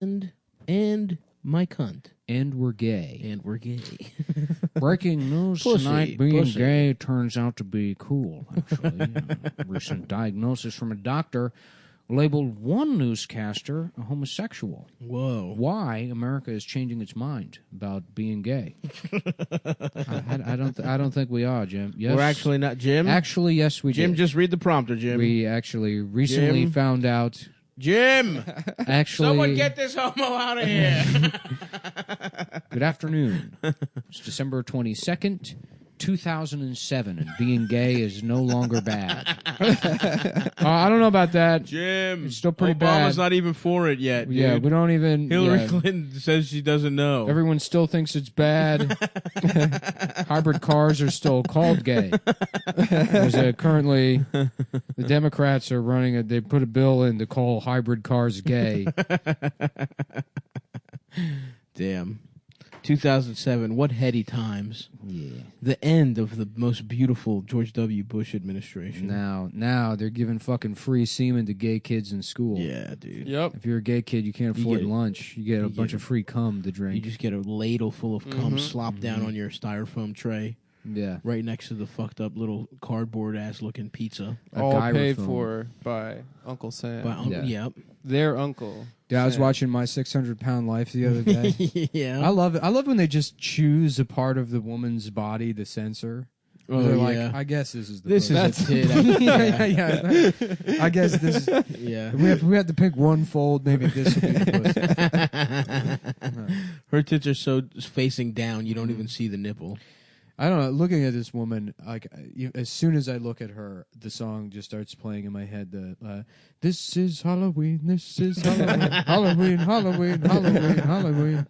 and my cunt. And we're gay. And we're gay. Breaking news Pussy, tonight, being pussy. gay turns out to be cool, actually. Recent diagnosis from a doctor labeled one newscaster a homosexual. Whoa. Why America is changing its mind about being gay. I don't think we are, Jim. Yes. We're actually not, Jim? Actually, yes, we Jim, did. just read the prompter, Jim. We actually recently Jim? found out. Jim! Actually, Someone get this homo out of here. good afternoon. It's December 22nd, 2007, and being gay is no longer bad. I don't know about that. Jim. It's still pretty Obama's bad. not even for it yet, dude. Yeah, we don't even... Hillary Clinton says she doesn't know. Everyone still thinks it's bad. Hybrid cars are still called gay. Currently, the Democrats are running they put a bill in to call hybrid cars gay. Damn. 2007, what heady times. Yeah. The end of the most beautiful George W. Bush administration. Now they're giving fucking free semen to gay kids in school. Yeah, dude. Yep. If you're a gay kid, you can't afford lunch. You get a bunch of free cum to drink. You just get a ladle full of cum slopped down on your styrofoam tray. Yeah. Right next to the fucked up little cardboard-ass looking pizza. All paid for by Uncle Sam. Yep. Their uncle. Yeah, I was watching My 600-Pound Life the other day. Yeah. I love it. I love when they just choose a part of the woman's body to censor. Oh, They're yeah. like, I guess this is the This pussy. is a tit. yeah. I guess this is... Yeah. We have to pick one fold, maybe this would be the pussy. Her tits are so facing down, you don't even see the nipple. I don't know. Looking at this woman, like as soon as I look at her, the song just starts playing in my head. This is Halloween. This is Halloween. Halloween. Halloween. Halloween. Halloween.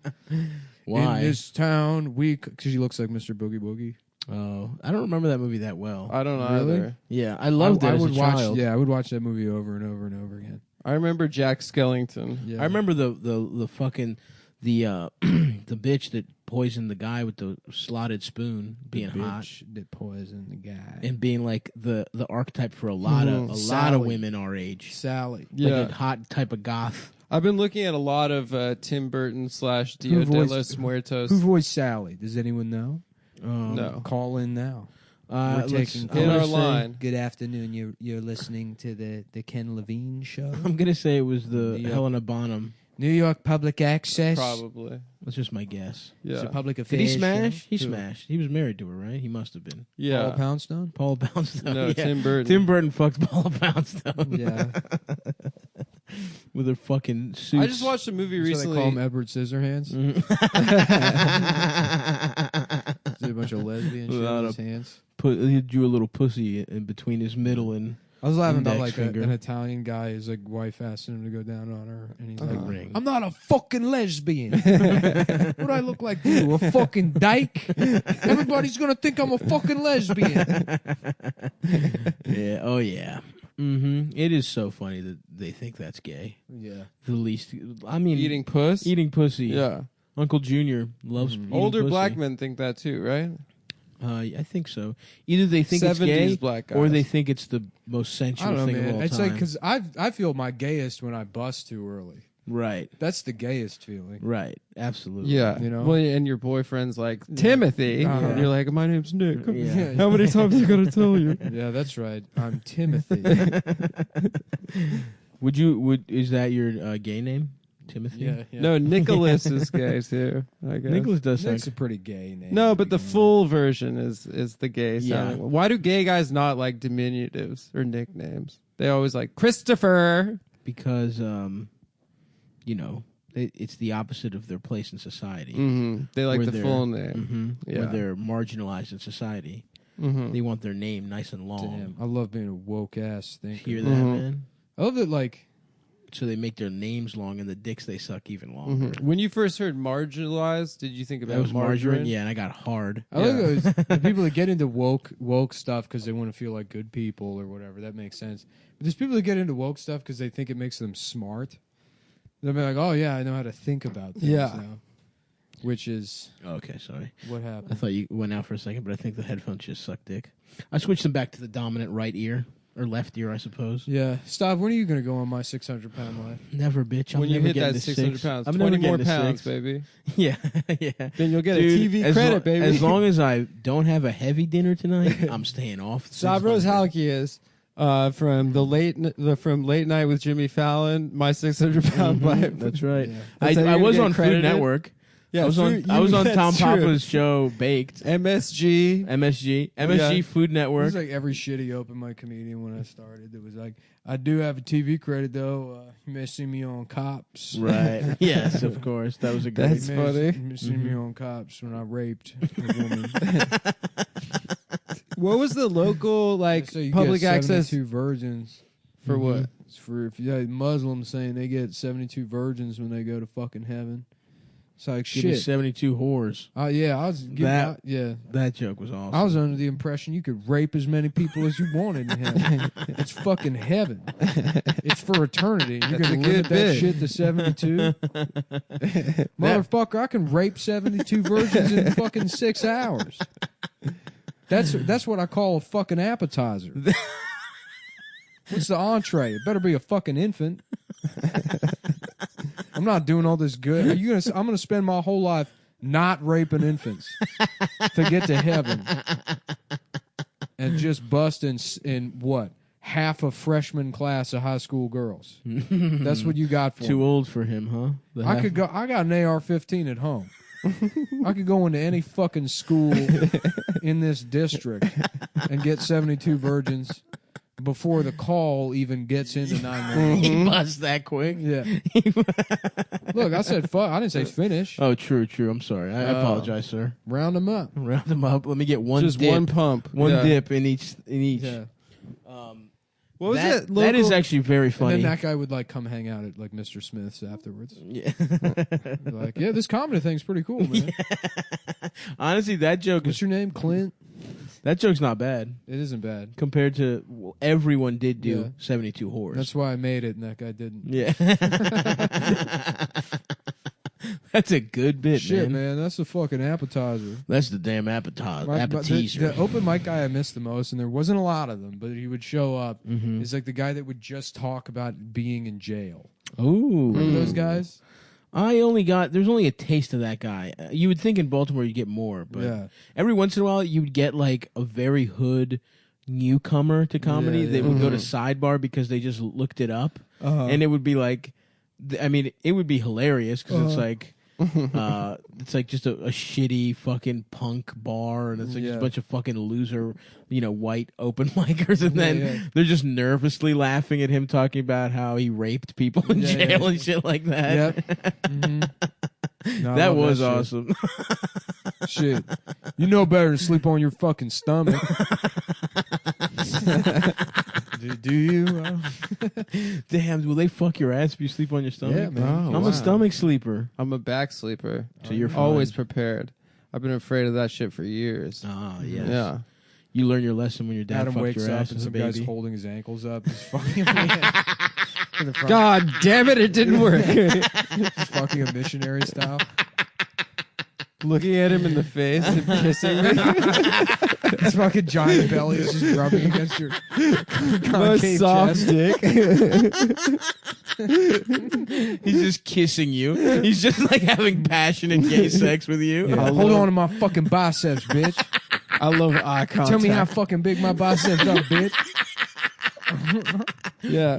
Why? In this town, because she looks like Mr. Boogie Boogie. Oh, I don't remember that movie that well. I don't know Really? either. Yeah, I loved it as a child. I would watch that movie over and over and over again. I remember Jack Skellington. Yeah. I remember the fucking the bitch that poisoned the guy with the slotted spoon being hot that poisoned the guy and being like the archetype for a lot of women our age. Sally. Yeah. Like a hot type of goth. I've been looking at a lot of Tim Burton / Dia de los Muertos. Who voiced Sally? Does anyone know? No. Call in now. We're taking hit our line. Good afternoon. You're listening to the Ken Levine show. I'm gonna say it was the Helena Bonham. New York Public Access. Probably. That's just my guess. Yeah. It's a public Did affairs he smash? show. He smashed. He was married to her, right? He must have been. Yeah. Paul Poundstone? Paul Poundstone. No, yeah. Tim Burton. Tim Burton fucked Paul Poundstone. Yeah. With her fucking suits. I just watched a movie So recently. they call him Edward Scissorhands? Did a bunch of lesbian shit Without in his hands. He drew a little pussy in between his middle and I was laughing about index like finger. an Italian guy. His like wife asked him to go down on her, and he's like, ring. "I'm not a fucking lesbian. What do I look like to you? A fucking dyke? Everybody's gonna think I'm a fucking lesbian." Yeah. Oh yeah. Mm-hmm. It is so funny that they think that's gay. Yeah. The least. I mean, Eating puss? Eating pussy. Yeah. Uncle Junior loves eating Older pussy. black men think that too, right? I think so. Either they think it's 70s gay, black guys. or they think it's the most I sensual don't know, thing of man. all It's time. like because I feel my gayest when I bust too early. Right. That's the gayest feeling. Right. Absolutely. Yeah. You know? Well, and your boyfriend's like, Timothy. And you're like, my name's Nick. Yeah. How many times I gotta tell you? Yeah, that's right. I'm Timothy. Is that your gay name? Timothy? Yeah. No, Nicholas is gay too, I guess. Nicholas does sound. That's a pretty gay name. No, but the full version is the gay Yeah. sounding one. Why do gay guys not like diminutives or nicknames? They always like Christopher. Because, it's the opposite of their place in society. Mm-hmm. They like Where the they're- full name. Mm-hmm. Where they're marginalized in society. Mm-hmm. They want their name nice and long. Damn, I love being a woke ass thinker. Hear that, Mhm. man? I love that, like, So they make their names long and the dicks they suck even longer. Mm-hmm. When you first heard marginalized, did you think about That was margarine? margarine. Yeah, and I got hard. I like those the people that get into woke stuff because they want to feel like good people or whatever. That makes sense. But there's people that get into woke stuff because they think it makes them smart. They'll be like, "Oh yeah, I know how to think about things now," which is Okay, sorry. what happened. I thought you went out for a second, but I think the headphones just suck dick. I switched them back to the dominant right ear. or left ear, I suppose. Yeah. Stav, when are you going to go on my 600-pound life? Never, bitch. I'm when you never hit getting that to 600 6. pounds, I'm 20 never more getting to pounds, 6. baby. Yeah, yeah. Then you'll get Dude, a TV credit, baby. As long as I don't have a heavy dinner tonight, I'm staying off. Stavros 600. Halkias from from Late Night with Jimmy Fallon, my 600-pound life. That's right. Yeah. That's how I you're was gonna on get Food credited? Network. Yeah, I was on that's Tom true. Papa's show, Baked. MSG. MSG Yeah. Food It Network. was like every shitty open mic comedian when I started. It was like, I do have a TV credit though. You may see me on Cops. Right. Yes, of course. That was a great. That's funny. You may see me on Cops when I raped a woman. What was the local like So you public get access 72 virgins. for what? It's for if you had Muslims saying they get 72 virgins when they go to fucking heaven. It's like Give me shit. 72 whores. Yeah, I was giving That- yeah. That joke was awesome. I was under the impression you could rape as many people as you wanted in heaven. It's fucking heaven. It's for eternity. You're That's gonna a good limit that bit. shit to 72? Motherfucker, I can rape 72 virgins in fucking 6 hours. That's what I call a fucking appetizer. What's the entree? It better be a fucking infant. I'm not doing all this good. I'm gonna spend my whole life not raping infants to get to heaven and just bust in what? Half a freshman class of high school girls. That's what you got for Too me. old for him, huh? The I half- could go. I got an AR-15 at home. I could go into any fucking school in this district and get 72 virgins before the call even gets into 911. He busts that quick. Yeah. Look, I said fuck. I didn't say finish. Oh, true. I'm sorry. I apologize, sir. Round them up. Round them up. Let me get one Just dip. one pump. One Yeah. dip in each. Yeah. What was that, it? That is Local- actually very And funny. then that guy would like come hang out at like Mr. Smith's afterwards. Yeah. Be like, yeah, this comedy thing's pretty cool, man. Honestly, that joke What's is your name? Clint? that joke's not bad It isn't bad. compared to everyone did do Yeah. 72 whores. That's why I made it and that guy didn't. Yeah. That's a good bit, Shit, man. man. That's a fucking appetizer. That's the damn appetizer. The Appetizer. open mic guy I missed the most, and there wasn't a lot of them, but he would show up, Mhm. is like the guy that would just talk about being in jail. Ooh. Remember those guys? There's only a taste of that guy. You would think in Baltimore you'd get more, but Yeah. every once in a while you would get like a very hood newcomer to comedy. Yeah, They yeah. would go to Sidebar because they just looked it up, Uh-huh. and it would be like, it would be hilarious because it's like. It's like just a shitty fucking punk bar, and it's like just Yeah. a bunch of fucking loser, white open micers, and then yeah. they're just nervously laughing at him talking about how he raped people in Yeah, jail yeah. and shit like that. Yep. Mhm. No, I That love was shit. awesome. Shit. You know better than sleep on your fucking stomach. do you? Damn, will they fuck your ass if you sleep on your stomach? Yeah, man. Oh, I'm wow. a stomach sleeper. I'm a back sleeper. So you're fine. Always prepared. I've been afraid of that shit for years. Ah, yes. Yeah. You learn your lesson when your dad Adam fucked wakes your up ass and as a some guy's baby. holding his ankles up. He's fucking in the front. God damn it! It didn't work. He's fucking a missionary style. Looking at him in the face and kissing me. His fucking giant belly is just rubbing against your Most concave soft chest. dick. He's just kissing you. He's just like having passionate gay sex with you. Yeah, hold on to my fucking biceps, bitch. I love eye contact. Tell me how fucking big my biceps are, bitch. Yeah.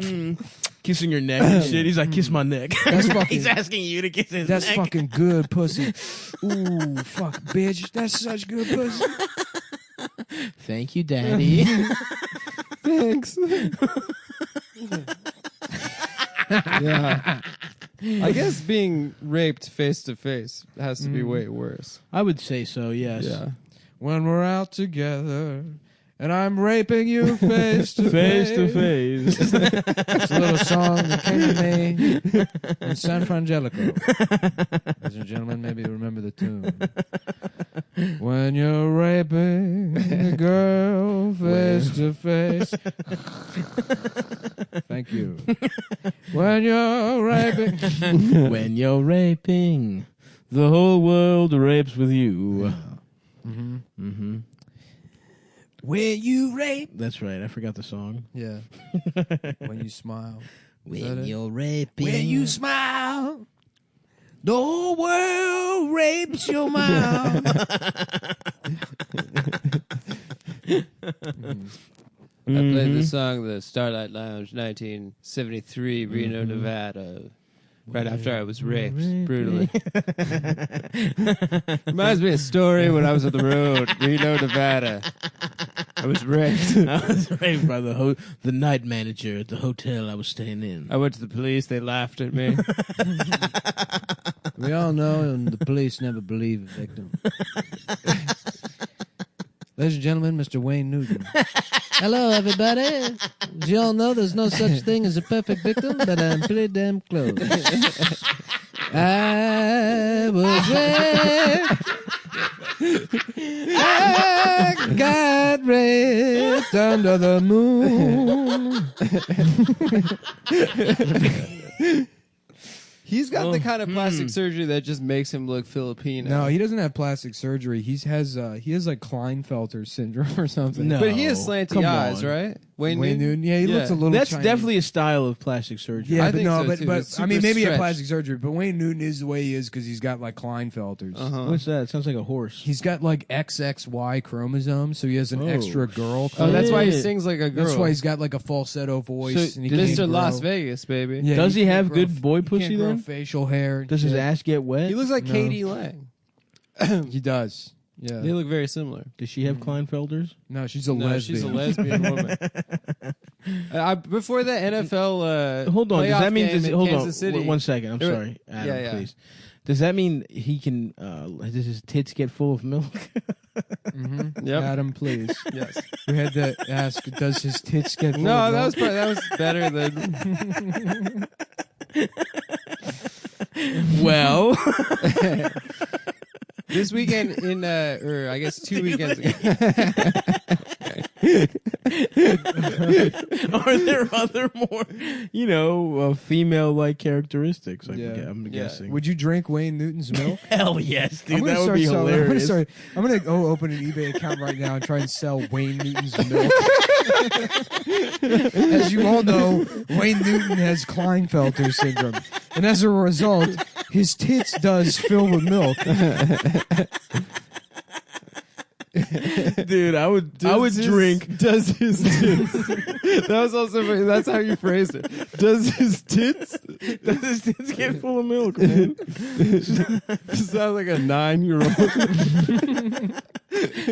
Kissing your neck and shit. He's like, kiss my neck. That's fucking- He's asking you to kiss his That's neck. fucking good pussy. Ooh, fuck, bitch. That's such good pussy. Thank you, Daddy. Thanks. Yeah. I guess being raped face to face has to be way worse. I would say so, yes. Yeah. When we're out together and I'm raping you face to Face to face. It's a little song that came to me in San Frangelico. Ladies and gentlemen, maybe you remember the tune. When you're raping a girl face to face. Thank you. When you're raping. When you're raping, the whole world rapes with you. Mm-hmm. Mm-hmm. When you rape. That's right. I forgot the song. Yeah. When you smile. When you're raping. When you smile. The whole world rapes your mouth. I played the song "The Starlight Lounge," 1973, Reno, Nevada. Right after I was raped brutally. Reminds me of a story when I was on the road, Reno, Nevada. I was raped. I was raped by the night manager at the hotel I was staying in. I went to the police. They laughed at me. We all know, and the police never believe a victim. Ladies and gentlemen, Mr. Wayne Newton. Hello, everybody. As you all know, there's no such thing as a perfect victim, but I'm pretty damn close. I was raped. I got raped under the moon. He's got the kind of plastic surgery that just makes him look Filipino. No, he doesn't have plastic surgery. He has like Klinefelter syndrome or something. No. But he has slanty come eyes, on. right? Wayne Newton. Yeah, he looks a little. That's Chinese. definitely a style of plastic surgery. Yeah, I but think no, so, but too. but It's I mean, super maybe a stretched. plastic surgery. But Wayne Newton is the way he is because he's got like Klinefelters. What's that? It sounds like a horse. He's got like XXY chromosomes, so he has an extra girl. Oh, that's why he Shit. sings like a girl. That's why he's got like a falsetto voice. So, and he can't Mr. Las grow. Vegas, baby. Yeah, Does he can't have grow good boy he pussy can't grow then? facial hair. and Does his shit. ass get wet? He looks like No. Katie Lang. He does. Yeah. They look very similar. Does she have Kleinfelders? No, she's a No, lesbian. she's a lesbian woman. Before the NFL, Hold on. Does playoff that mean? game in Hold on. Kansas City, 1 second. I'm There- sorry, Adam. yeah. Please. Does that mean he can? Does his tits get full of milk? Yep. Adam, please. Yes. We had to ask, does his tits get full No, of that milk? was better than Well, this weekend or I guess 2 weekends ago. are there other more, female-like characteristics? I'm guessing. Would you drink Wayne Newton's milk? Hell yes, dude. I'm gonna That would start be selling- hilarious. I'm gonna go open an eBay account right now and try and sell Wayne Newton's milk. As you all know, Wayne Newton has Klinefelter syndrome, and as a result, his tits does fill with milk. Dude, I would drink. Does his tits? That was also funny. That's how you phrased it. Does his tits? Does his tits get full of milk, man? You sound like a 9-year-old.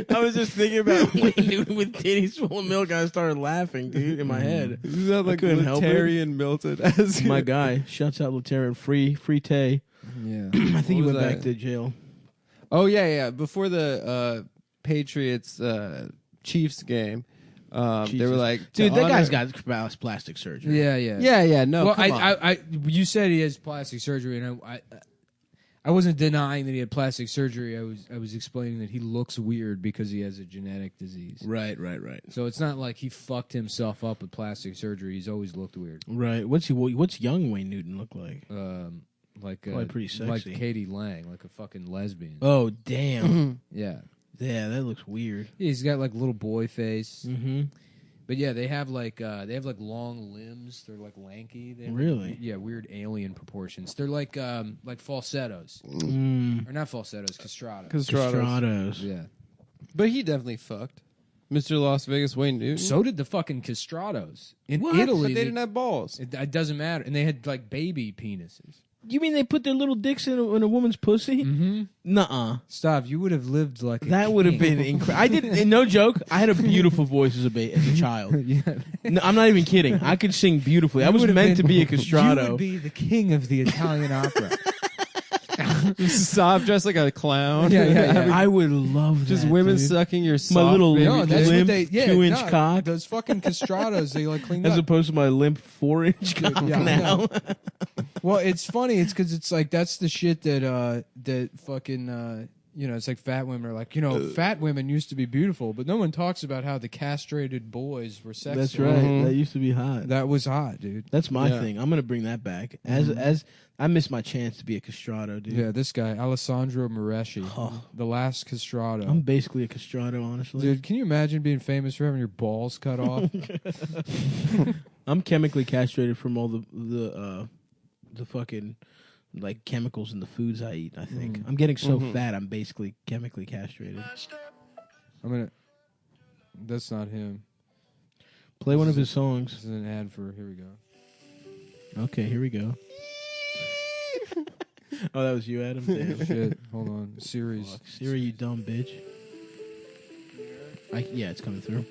I was just thinking about Wayne Newton with titties full of milk, and I started laughing, dude, in my head. You sound like couldn't help it. Terry and Milton. As My guy, shouts out Laterran, free Tay. Yeah. I think he What was went back that? to jail. Oh yeah. Before the Patriots Chiefs game, they were Jesus. like, Dude, to that honor- guy's got plastic surgery. Yeah. Yeah. No, Well, come on. I, you said he has plastic surgery, and I wasn't denying that he had plastic surgery. I was explaining that he looks weird because he has a genetic disease. Right. So it's not like he fucked himself up with plastic surgery. He's always looked weird. Right. What's young Wayne Newton look like? Like pretty sexy. like Katie Lang, like a fucking lesbian. Oh, damn. Yeah. Yeah, that looks weird. Yeah, he's got like little boy face. Mm-hmm. But yeah, they have like long limbs. They're like lanky. They have, Really? Yeah, weird alien proportions. They're like falsettos. Or not falsettos, castratos. Castratos. Yeah. But he definitely fucked Mr. Las Vegas Wayne Newton. So did the fucking castratos. In What? Italy, But they didn't have balls. it doesn't matter. And they had like baby penises. You mean they put their little dicks in a woman's pussy? Mm-hmm. Nuh-uh. Stop. You would have lived like a That would have king. been incredible. I didn't. No joke. I had a beautiful voice as a child. Yeah. No, I'm not even kidding. I could sing beautifully. I You was would have meant to been- be a You castrato. would be the king of the Italian opera. Soft, dressed like a clown. Yeah. I would love that. Just women dude. sucking your My soft little baby No, that's dick. limp what they. Yeah, 2-inch no, cock. Those fucking castratos, they like clean As up. opposed to my limp 4-inch cock Yeah, I now. know. Well, it's funny. It's because it's like that's the shit that that fucking it's like fat women are like, fat women used to be beautiful, but no one talks about how the castrated boys were sexy. That's right. That used to be hot. That was hot, dude. That's my thing. I'm gonna bring that back. As I missed my chance to be a castrato, dude. Yeah, this guy Alessandro Moreschi, the last castrato. I'm basically a castrato, honestly. Dude, can you imagine being famous for having your balls cut off? I'm chemically castrated from all the fucking like chemicals in the foods I eat. I think I'm getting so fat. I'm basically chemically castrated. That's not him. Play one of his songs. This is an ad for. Here we go. Okay, here we go. Oh, that was you, Adam? Damn. Shit. Hold on. Series. Fuck. Siri, you dumb bitch. Yeah, it's coming through.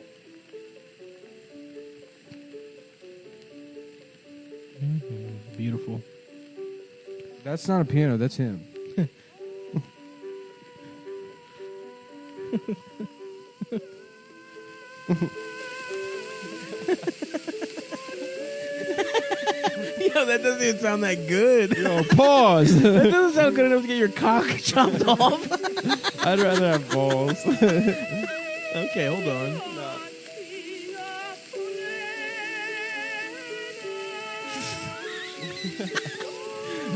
Beautiful. That's not a piano. That's him. Yo, that doesn't even sound that good. Yo, pause. That doesn't sound good enough to get your cock chopped off. I'd rather have balls. Okay, hold on.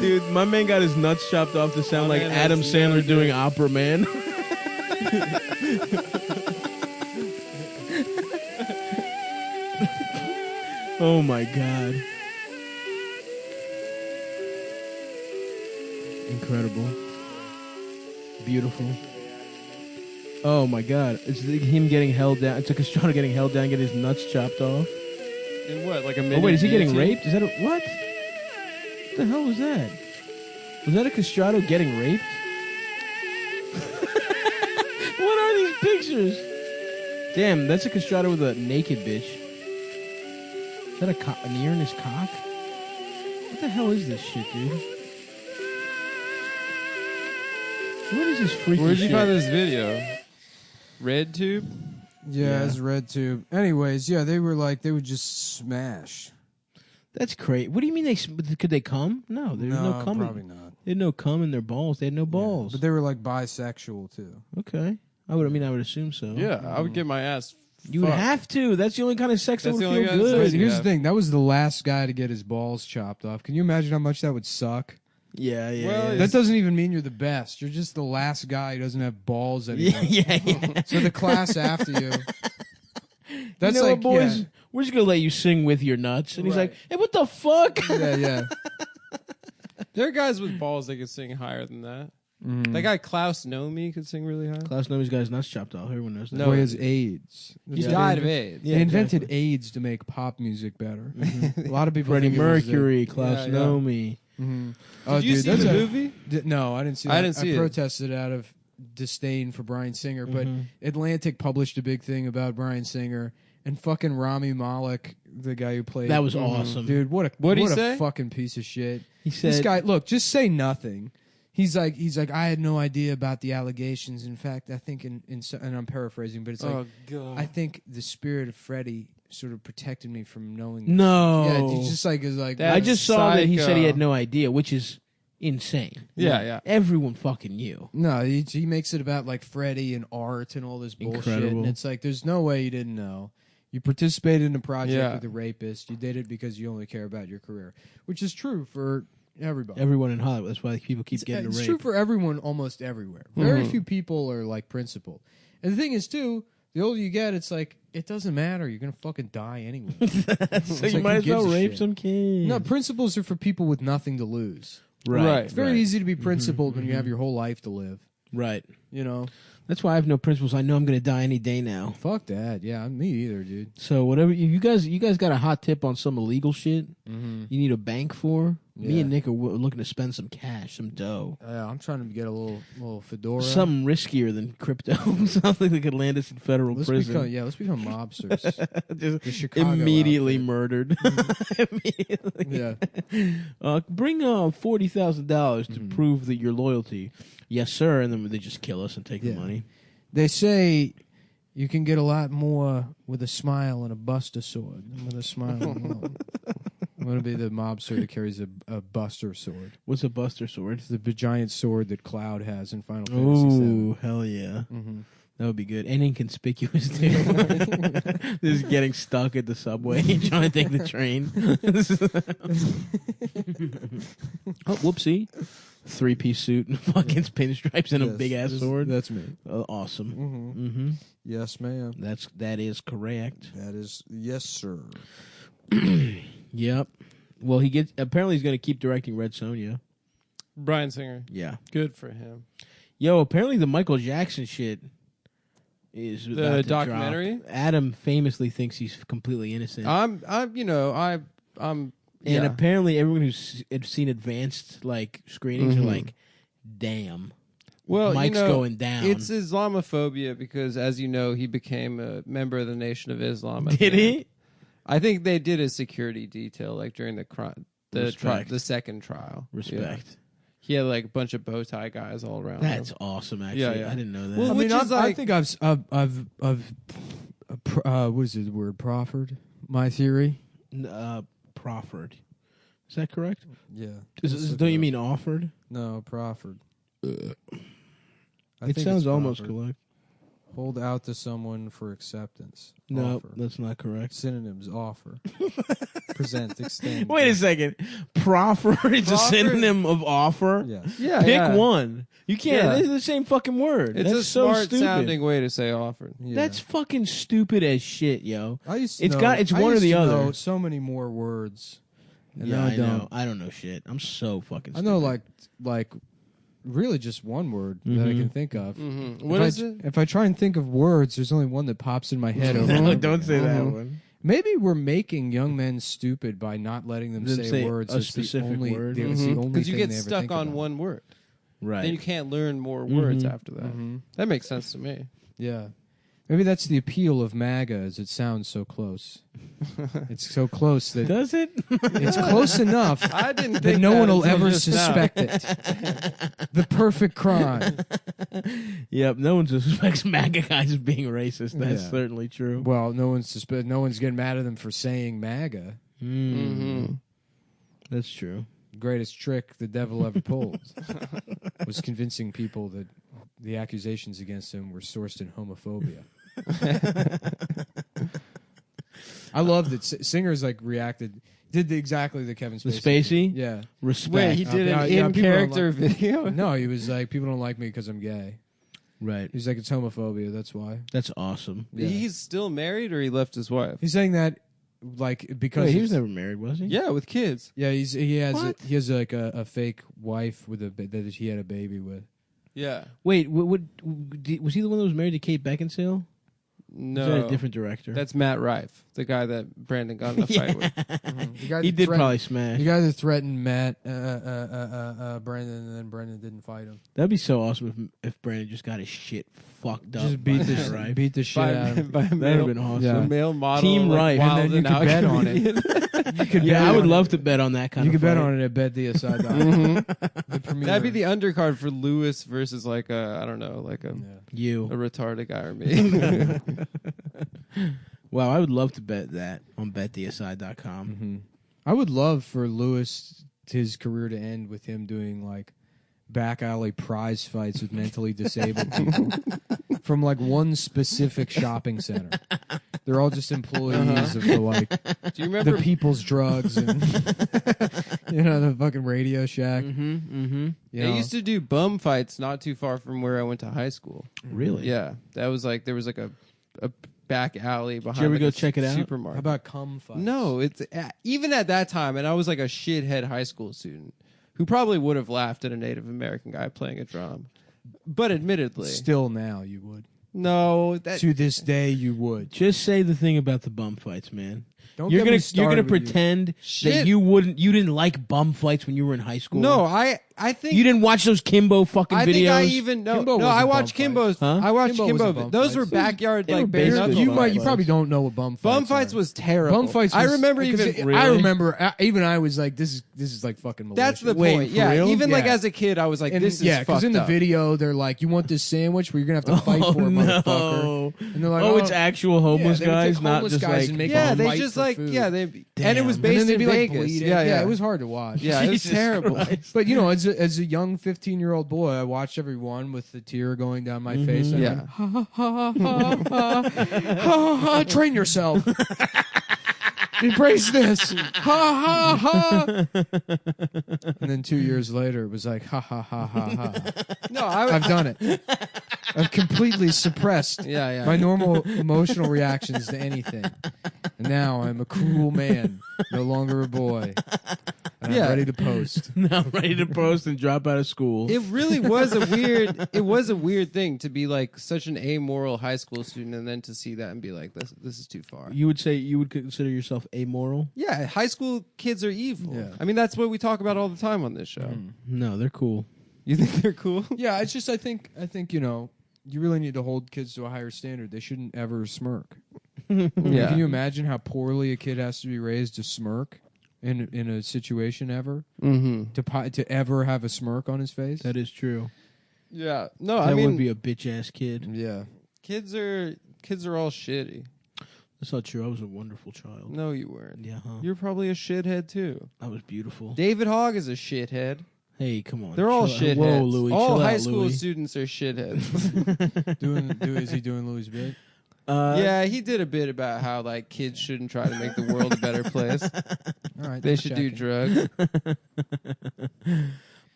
Dude, my man got his nuts chopped off to sound like Adam Sandler doing opera, man. Oh my god. Incredible. Beautiful. Oh my god. It's like him getting held down. It's like a castrato getting held down, getting his nuts chopped off. In what? Like a Oh wait, is he getting raped? Is that what? What the hell was that? Was that a castrato getting raped? What are these pictures? Damn, that's a castrato with a naked bitch. Is that an ear in his cock? What the hell is this shit, dude? What is this freaky Where'd you shit? find this video? RedTube? Yeah, it's RedTube. Anyways, yeah, they would just smash. That's crazy. What do you mean could they come? No, there's no cum. Probably not. They had no cum in their balls. They had no balls. But they were like bisexual too. Okay. I would assume so. Yeah, I would get my ass. You would have to. That's the only kind of sex that That's would the only feel kind of good. sex- Here's Yeah. the thing. That was the last guy to get his balls chopped off. Can you imagine how much that would suck? Yeah. Well, That doesn't even mean you're the best. You're just the last guy who doesn't have balls anymore. Yeah. So the class after you. That's you know like, what, boys? We're just gonna let you sing with your nuts. And he's Right. like, "Hey, what the fuck?" yeah. There are guys with balls that can sing higher than that. That guy Klaus Nomi could sing really high. Klaus Nomi's got his nuts chopped off. Everyone knows that. No. Boy has AIDS. He Yeah. died of AIDS. Yeah, They invented exactly. AIDS to make pop music better. A lot of people. Freddie think it was the- Mercury, Klaus Yeah. Nomi. Oh, Did you dude, see that's the a- movie? No, I didn't see that. I didn't see it. protested out of disdain for Bryan Singer, but Atlantic published a big thing about Bryan Singer and fucking Rami Malek, the guy who played. That was awesome. Dude, What'd he what a say? fucking piece of shit. He said, This guy, look, just say nothing. He's like, I had no idea about the allegations. In fact, I think and I'm paraphrasing, but it's like, Oh god. I think the spirit of Freddie sort of protected me from knowing. "No." Yeah, he's just like, is like. That- I just saw that he said he psycho. had no idea, which is insane. Yeah. Everyone fucking knew. No, he makes it about like Freddie and art and all this bullshit. Incredible. And it's like, there's no way you didn't know. You participated in a project Yeah. with a rapist. You did it because you only care about your career, which is true for everybody. Everyone in Hollywood. That's why people keep getting It's raped. true for everyone almost everywhere. Very few people are like principled. And the thing is, too, the older you get, it's like, it doesn't matter. You're going to fucking die anyway. So It's you like, might who as well gives a rape shit? some kids. No, principles are for people with nothing to lose. Right. It's very easy to be principled when you have your whole life to live. Right. You know? That's why I have no principles. I know I'm going to die any day now. Fuck that. Yeah, me either, dude. So whatever you guys got a hot tip on some illegal shit you need a bank for? Me Yeah. and Nick are looking to spend some cash, some dough. I'm trying to get a little fedora. Something riskier than crypto. Something that could land us in federal prison. Let's become mobsters. Just The Chicago immediately outfit. murdered. Immediately. Yeah. Bring $40,000 to prove that your loyalty. Yes, sir. And then they just kill us and take the Yeah. money. They say you can get a lot more with a smile and a buster sword than with a smile alone. I'm going to be the mobster that carries a Buster sword. What's a Buster sword? It's the giant sword that Cloud has in Final Fantasy VII. Ooh, hell yeah. Mm-hmm. That would be good. And inconspicuous, too. Just getting stuck at the subway trying to take the train. Oh, whoopsie. 3-piece suit and fucking pinstripes and a big-ass sword. That's me. Awesome. Mm-hmm. Mm-hmm. Yes, ma'am. That is correct. That is, yes, sir. Yep. Well, apparently he's going to keep directing Red Sonja. Bryan Singer. Yeah. Good for him. Yo, apparently the Michael Jackson shit is The about to documentary? drop. Adam famously thinks he's completely innocent. I'm And apparently everyone who's seen advanced like screenings are like, damn. well, Mike's going down. It's Islamophobia because, as you know, he became a member of the Nation of Islam. at Did the end. he? I think they did a security detail like during Respect. the second trial. Respect. Yeah. He had like a bunch of bow tie guys all around. That's him. awesome, actually. Yeah, yeah. I didn't know that. Well, I mean, which is I like- think I've what is the word? Proffered my theory. Proffered. Is that correct? Yeah. Don't you mean offered? No, proffered. It think sounds it's almost proffered. correct. Hold out to someone for acceptance. No, Offer. that's not correct. Synonyms: offer, present, extend. Wait a second. Proffer is a Proffer- synonym of offer? Yes. Yeah, Pick yeah. one. You can't. Yeah. It's the same fucking word. It's That's a so smart stupid. sounding way to say offered. Yeah. That's fucking stupid as shit, yo. I used to It's know, got- it's I one or used the to other. know so many more words. And Yeah, now I know. don't. I don't know shit. I'm so fucking I stupid. know like really just one word that I Mhm. can think of. Mm-hmm. If What I, is it? If I try and think of words, there's only one that pops in my head over. and No, over don't say again. that Mhm. one. Maybe we're making young men stupid by not letting them Then say say words. a It's specific the only, word. It's the only Because you thing get they ever stuck think on about. one word. Right. Then you can't learn more words Mhm. after that. Mm-hmm. That makes sense to me. Yeah. Maybe that's the appeal of MAGA, is it sounds so close. It's so close that Does it? it's close enough I didn't that think no that one will until ever just now. suspect it. The perfect crime. Yep. No one suspects MAGA guys of being racist. That's Yeah. certainly true. Well, no one's getting mad at them for saying MAGA. Mm-hmm. That's true. Greatest trick the devil ever pulled was convincing people that the accusations against him were sourced in homophobia. I love that Singer's like reacted, did exactly the Kevin The Spacey. Spacey? Yeah. Respect. Wait, he did yeah, an yeah, in people don't character video. No, he was like, people don't like me because I'm gay. Right. He's like, it's homophobia. That's why. That's awesome. Yeah. He's still married, or he left his wife? He's saying that like because Wait, he was it's- never married, was he? Yeah, with kids. yeah, he What? has like a fake wife with that he had a baby with. Yeah. Wait, was he the one that was married to Kate Beckinsale? No, Is that a different director? That's Matt Rife, the guy that Brandon got in a fight with. The guy He that did threatened- probably smash. The guy that threatened Matt, Brandon, and then Brandon didn't fight him. That'd be so awesome if Brandon just got his shit fucked up. Just beat by the Matt Rife. beat the shit out of him. by a That'd male, have been awesome. Yeah. a male model. Team like, Rife, wild and then you out could bet on it. comedian. You could Yeah, bet I would on love it. to bet on that kind You of could bet fight. on it at BetDSI. Mhm. That'd be the undercard for Lewis versus like a I don't know, like a You. retarded guy or me. Wow, I would love to bet that on betdsi.com. Mm-hmm. I would love for Lewis his career to end with him doing like back alley prize fights with mentally disabled people from like one specific shopping center. They're all just employees of the like Do you remember? the People's Drugs and the fucking Radio Shack. Mm-hmm. Mm-hmm. You They know? used to do bum fights not too far from where I went to high school. Really? Yeah, that was like there was like a back alley behind. Did you ever like, go a check it out? Supermarket. How about cum fights? No, it's even at that time, and I was like a shithead high school student who probably would have laughed at a Native American guy playing a drum. But admittedly, Still now you would. no, that To this day you would. Just say the thing about the bum fights, man. Don't You're get me gonna started with you. pretend that Shit. you didn't like bum fights when you were in high school. no, I I think You didn't watch those Kimbo fucking I videos? think I even no. Kimbo No, wasn't I watched bum Kimbo's. fights. Huh? I watched Kimbo wasn't Kimbo. bum Those were fights. backyard They were like bare basically knuckle You fights. probably don't know what bum fights Bum fights are. was terrible. Bum fights. I was- remember because even. Really? I remember. Even I was like, "This is like fucking." Malicious. That's the Wait, point. for Yeah, real? even like Yeah. as a kid, I was like, And "This is because fucked in the up." video they're like, "You want this sandwich? Well, you're gonna have to fight for it, motherfucker." And they're like, Oh, it's actual homeless they would guys, take not homeless just guys like and make Yeah, them they fight just for like food. and it Damn. was And based then they'd in be like Vegas. bleeding. Yeah, it was hard to watch. Yeah, it was Jesus terrible. Christ. But as a young 15-year-old boy, I watched every one with the tear going down my face. And I Yeah. went, ha ha ha ha ha ha ha. Train yourself. Embrace this. Ha ha ha. And then 2 years later, it was like ha ha ha ha ha. No, I've done it. I've completely suppressed Yeah. my normal emotional reactions to anything. And now I'm a cruel man, no longer a boy. And Yeah. I'm ready to post. Now I'm ready to post and drop out of school. It really was a weird. It was a weird thing to be like such an amoral high school student, and then to see that and be like, "This is too far." You would say you would consider yourself amoral? Yeah, high school kids are evil. Yeah. I mean, that's what we talk about all the time on this show. No, they're cool. You think they're cool? Yeah, it's just I think you really need to hold kids to a higher standard. They shouldn't ever smirk. Yeah. Can you imagine how poorly a kid has to be raised to smirk in a situation ever? Mm-hmm. To ever have a smirk on his face? That is true. Yeah. No, That I mean, would be a bitch ass kid. Yeah. kids are all shitty. That's not true. I was a wonderful child. No, you weren't. Yeah, huh? You're probably a shithead too. I was beautiful. David Hogg is a shithead. Hey, come on. They're all Chill out. shitheads. Whoa, Louis. All chill high out, school Louis. students are shitheads. Is he doing Louis' bit? Yeah, he did a bit about how like kids shouldn't try to make the world a better place. All right. They just should do checking. drugs.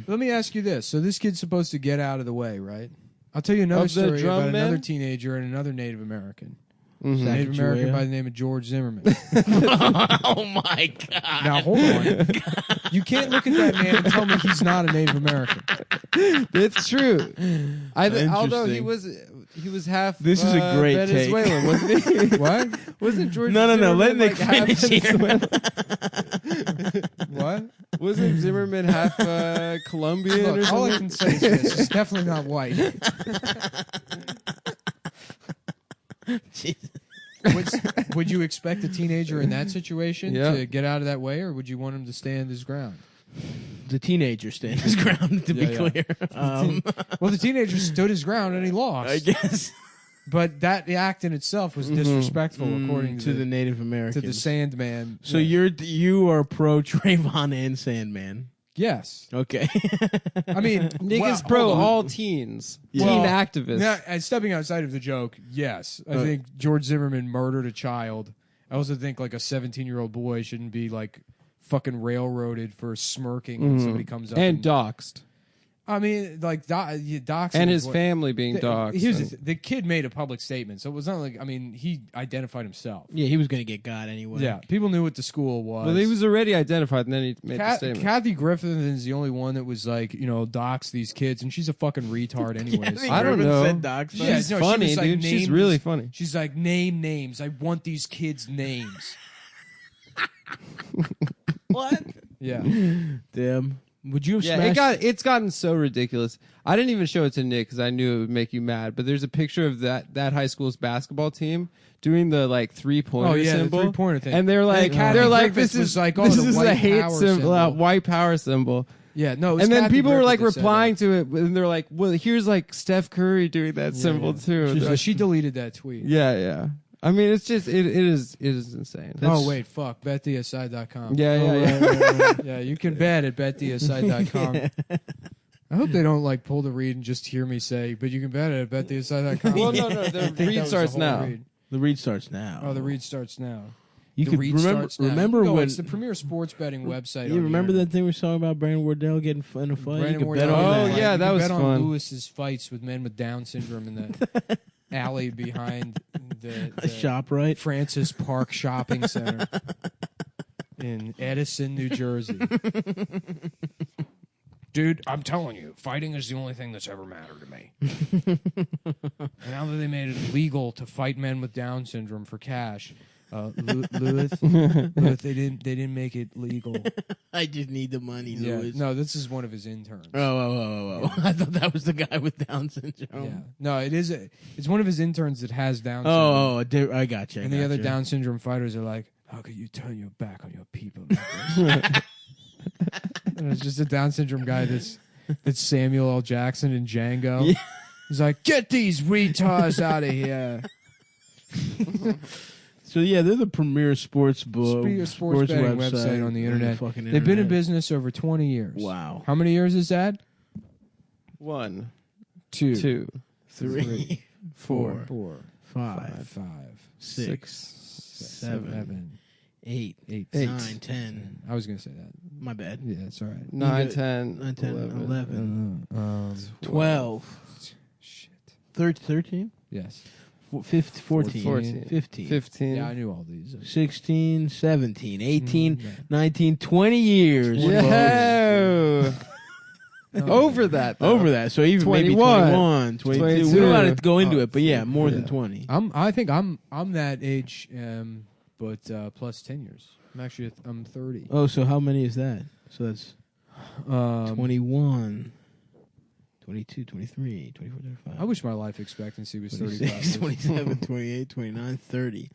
Let me ask you this. So this kid's supposed to get out of the way, right? I'll tell you another Of the story drum about men? another teenager and another Native American. Mhm. Native Sacagawea? American by the name of George Zimmerman. Oh my god. Now hold on. You can't look at that man and tell me he's not a Native American. It's true. Although he Interesting. was half. This is a great take. Venezuelan, wasn't he? What? Wasn't George? No. Zimmerman Let Nick like half finish here. Venezuelan? What? Wasn't Zimmerman half Colombian or Look, all I something? can say is this: he's definitely not white. Jesus. Would you expect a teenager in that situation Yeah. to get out of that way, or would you want him to stand his ground? The teenager stands his ground, to be Yeah, clear. Well, the teenager stood his ground and he lost. I guess. But that act in itself was disrespectful, according to the Native to Americans. the Sandman. So Yeah. you are pro Trayvon and Sandman. Yes. Okay. I mean, Nick well, is pro hold on. all teens, Well, teen activists. Now, and stepping outside of the joke, yes, I think George Zimmerman murdered a child. I also think like a 17-year-old boy shouldn't be like fucking railroaded for smirking when somebody comes up and doxxed, I mean, like doxing and is his what- family being doxxed. Here's and- the kid made a public statement, so it was not like he identified himself. Yeah, he was going to get got anyway. Yeah, people knew what the school was. well, he was already identified, and then he made the statement. Kathy Griffin is the only one that was like, dox these kids, and she's a fucking retard anyways. I don't know. Said docs, Yeah, She's no, she funny, was like, dude. She's names- really funny. She's like, name names. I want these kids' names. What? Yeah. Damn. Would you have Yeah, smashed? it's gotten so ridiculous. I didn't even show it to Nick because I knew it would make you mad. But there's a picture of that high school's basketball team doing the like 3-pointer Oh, yeah, the symbol, 3-pointer thing. and they're like, Kathy this Griffiths was is like, oh, this the is a white hate power symbol, symbol. white power symbol. Yeah, no. It was And then Kathy people were Griffith like that said replying to it, and they're like, well, here's like Steph Curry doing that symbol too. that. She deleted that tweet. Yeah. I mean, it's just it is insane. Oh, wait, fuck. BetTheAside.com. Yeah. Yeah, you can bet at BetTheAside.com. I hope they don't like pull the read and just hear me say, but you can bet it at BetTheAside.com. Well, no, the read starts now. The read starts now. Oh, the read starts now. You the could read remember. starts now. Remember No, when? it's the premier sports betting website. You remember that thing we were talking about Brandon Wardell getting in a fight? Brandon You could Wardell. bet on Oh, that. yeah, You that can was bet on fun. Lewis's fights with men with Down syndrome in the alley behind the Shop right. Francis Park Shopping Center in Edison, New Jersey. Dude, I'm telling you, fighting is the only thing that's ever mattered to me. And now that they made it legal to fight men with Down syndrome for cash, Louis, they didn't make it legal. I just need the money, Louis. No, this is one of his interns. Oh. I thought that was the guy with Down syndrome. Yeah. No, it's one of his interns that has Down syndrome. I got you. And the other Down syndrome fighters are like, how could you turn your back on your people like this? And it's just a Down syndrome guy that's Samuel L. Jackson in Django. Yeah. He's like, get these retards out of here. So yeah, they're the premier sports Betting website on the internet. They've been in business over 20 years. Wow. How many years is that? 1, 2, 2, 3, 4, 5, 6, 7, 8, 9, 10. I was going to say that. My bad. Yeah, it's all right. 9, 10, 11, 12. Shit. 13? Yes. 14, 15. Yeah, I knew all these. 16, 17, 18, 19, 20 years. Yeah. Over that, though. Over that. So even 21, maybe 21, 22. We don't want to go into it, but yeah, more than 20. I think I'm that age, but plus 10 years. I'm 30. Oh, so how many is that? So that's 21. 22, 23, 24, 25. I wish my life expectancy was 26, 35. 27, 28, 29, 30. Yeah.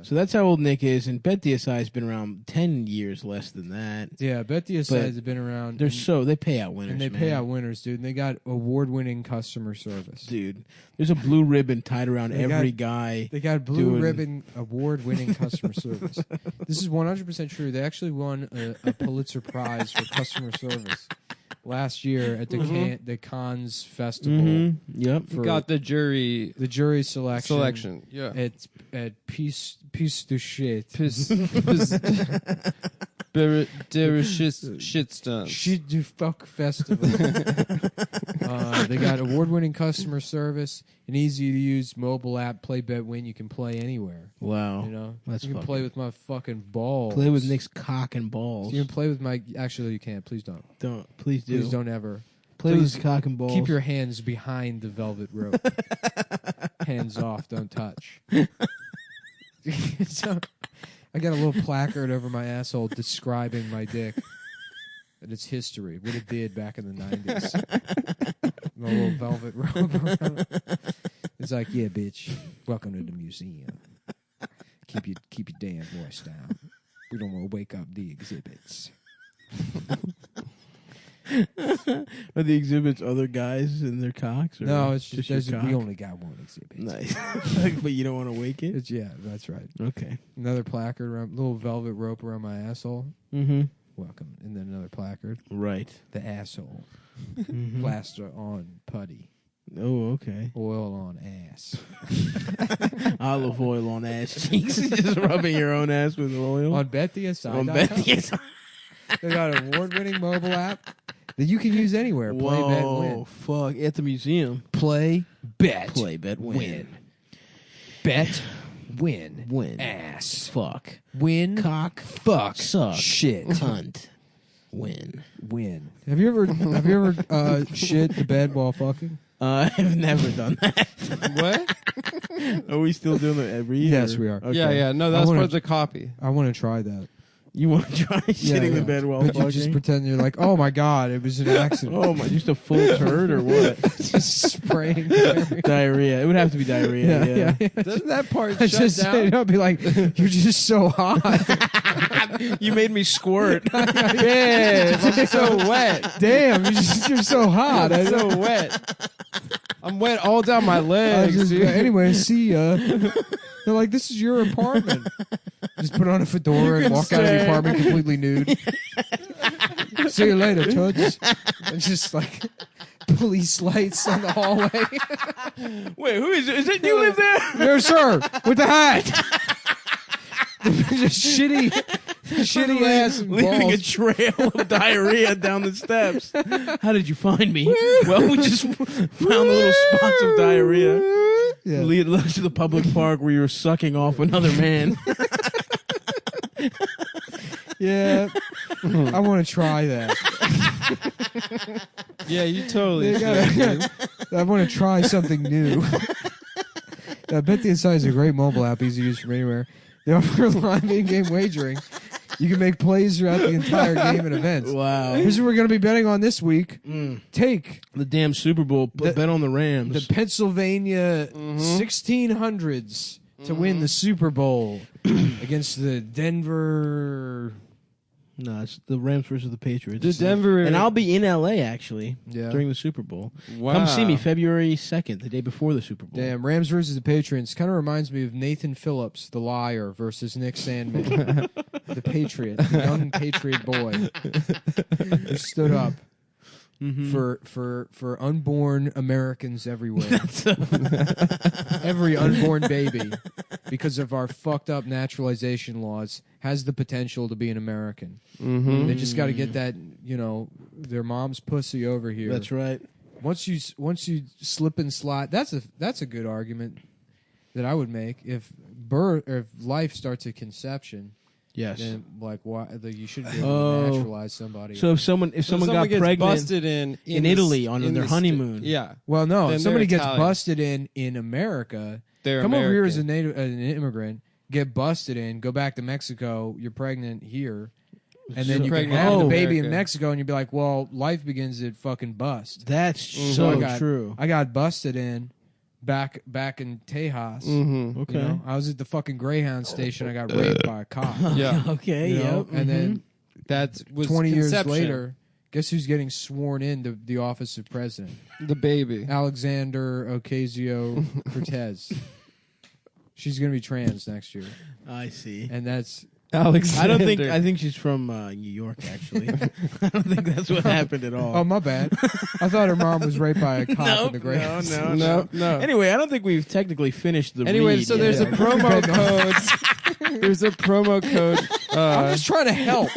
So that's how old Nick is, and BetDSI has been around 10 years less than that. Yeah, BetDSI has been around. They pay out winners, and they pay out winners, dude. And they got award-winning customer service, dude. There's a blue ribbon tied around every guy. They got blue ribbon award-winning customer service. This is 100% true. They actually won a Pulitzer Prize for customer service last year at the Cannes Festival. Yep. Got the jury selection. Yeah. At Peace de Shit. Shitstunts. Shit du fuck festival. They got award-winning customer service, an easy-to-use mobile app, Play Bet Win. You can play anywhere. Wow. You know, That's you can play with my fucking balls. Play with Nick's cock and balls. You can play with my. Actually, you can't. Please don't. Please do. Please don't ever. Play with his cock and balls. Keep your hands behind the velvet rope. Hands off. Don't touch. So, I got a little placard over my asshole describing my dick and its history, what it did back in the 90s. My little velvet robe. It's like, yeah, bitch, welcome to the museum. Keep your damn voice down. We don't want to wake up the exhibits. Are the exhibits other guys in their cocks? Or no, it's just your cock? we only got one exhibit. Nice. But you don't want to wake it? Yeah, that's right. Okay. Another placard, little velvet rope around my asshole. Mm-hmm. Welcome. And then another placard. Right. The asshole. Mm-hmm. Plaster on putty. Oh, okay. Oil on ass. Olive oil on ass cheeks. Just rubbing your own ass with oil. On BetDSI. On BetDSI. They got an award-winning mobile app that you can use anywhere. Play, bet, win. Oh, fuck. At the museum. Play, bet. Play, bet, win. Bet, win. Win. Ass. Fuck. Win. Cock. Fuck. Suck. Shit. Cunt. Win. Win. Have you ever shit the bed while fucking? I've never done that. What? Are we still doing it every year? Yes, we are. Okay. Yeah. No, that's part of the copy. I want to try that. You want to try shitting the bed while but fucking? You just pretend you're like, oh my god, it was an accident. Oh my, just a full turd or what? Just spraying diarrhea. It would have to be diarrhea. Yeah. Doesn't that part I shut just down? I'll be like, you're just so hot. You made me squirt. Yeah, I'm so wet. Damn, you're so hot. I'm so wet. I'm wet all down my legs. Anyway, see ya. They're like, this is your apartment. Just put on a fedora and walk out of the apartment completely nude. See you later, Toots. And just like police lights on the hallway. Wait, who is it? Is it you live there? No, sir. With the hat. Just shitty ass and leaving balls. a trail of diarrhea down the steps. How did you find me? Well, we just found the little spots of diarrhea. Yeah. Lead us to the public park where you were sucking off another man. Yeah, I want to try that. Yeah, you totally I want to try something new. I bet the inside is a great mobile app, easy to use from anywhere. They offer live in-game wagering. You can make plays throughout the entire game and events. Wow. Here's what we're going to be betting on this week. Take The damn Super Bowl. Bet on the Rams. the Pennsylvania 1600s to win the Super Bowl against the Denver. No, it's the Rams versus the Patriots. The Denver. And I'll be in L.A. actually Yeah. during the Super Bowl. Wow. Come see me February 2nd, the day before the Super Bowl. Damn, Rams versus the Patriots kind of reminds me of Nathan Phillips, the liar, versus Nick Sandman, the Patriot, the young Patriot boy who stood up for unborn Americans everywhere, every unborn baby, because of our fucked up naturalization laws, has the potential to be an American. They just got to get that, their mom's pussy over here. That's right. Once you slip and slide, that's a good argument that I would make. If life starts at conception, Yes. then why you should be able to naturalize somebody. So if someone got gets pregnant busted in Italy on their the honeymoon, yeah, well, no, then if somebody they're gets Italian. busted in America, they're come over here as American. an immigrant, get busted in, go back to Mexico, you're pregnant here. And then you can Pregnant have the in baby in America. Mexico, and you'd be like, "Well, life begins at fucking bust." that's So so true. I got busted in back in Tejas. Okay. I was at the fucking Greyhound station. I got raped by a cop. Yeah, Okay. you know? Yep. And then that was 20 years conception. later, guess who's getting sworn into the office of president? The baby. Alexander Ocasio-Cortez. She's going to be trans next year, I see. and that's Alexander. I think she's from New York. Actually, I don't think that's what happened at all. oh my bad. I thought her mom was raped by a cop in the Greyhound. No. Anyway, I don't think we've technically finished the Anyway, read so yet. there's a promo code. There's a promo code. I'm just trying to help.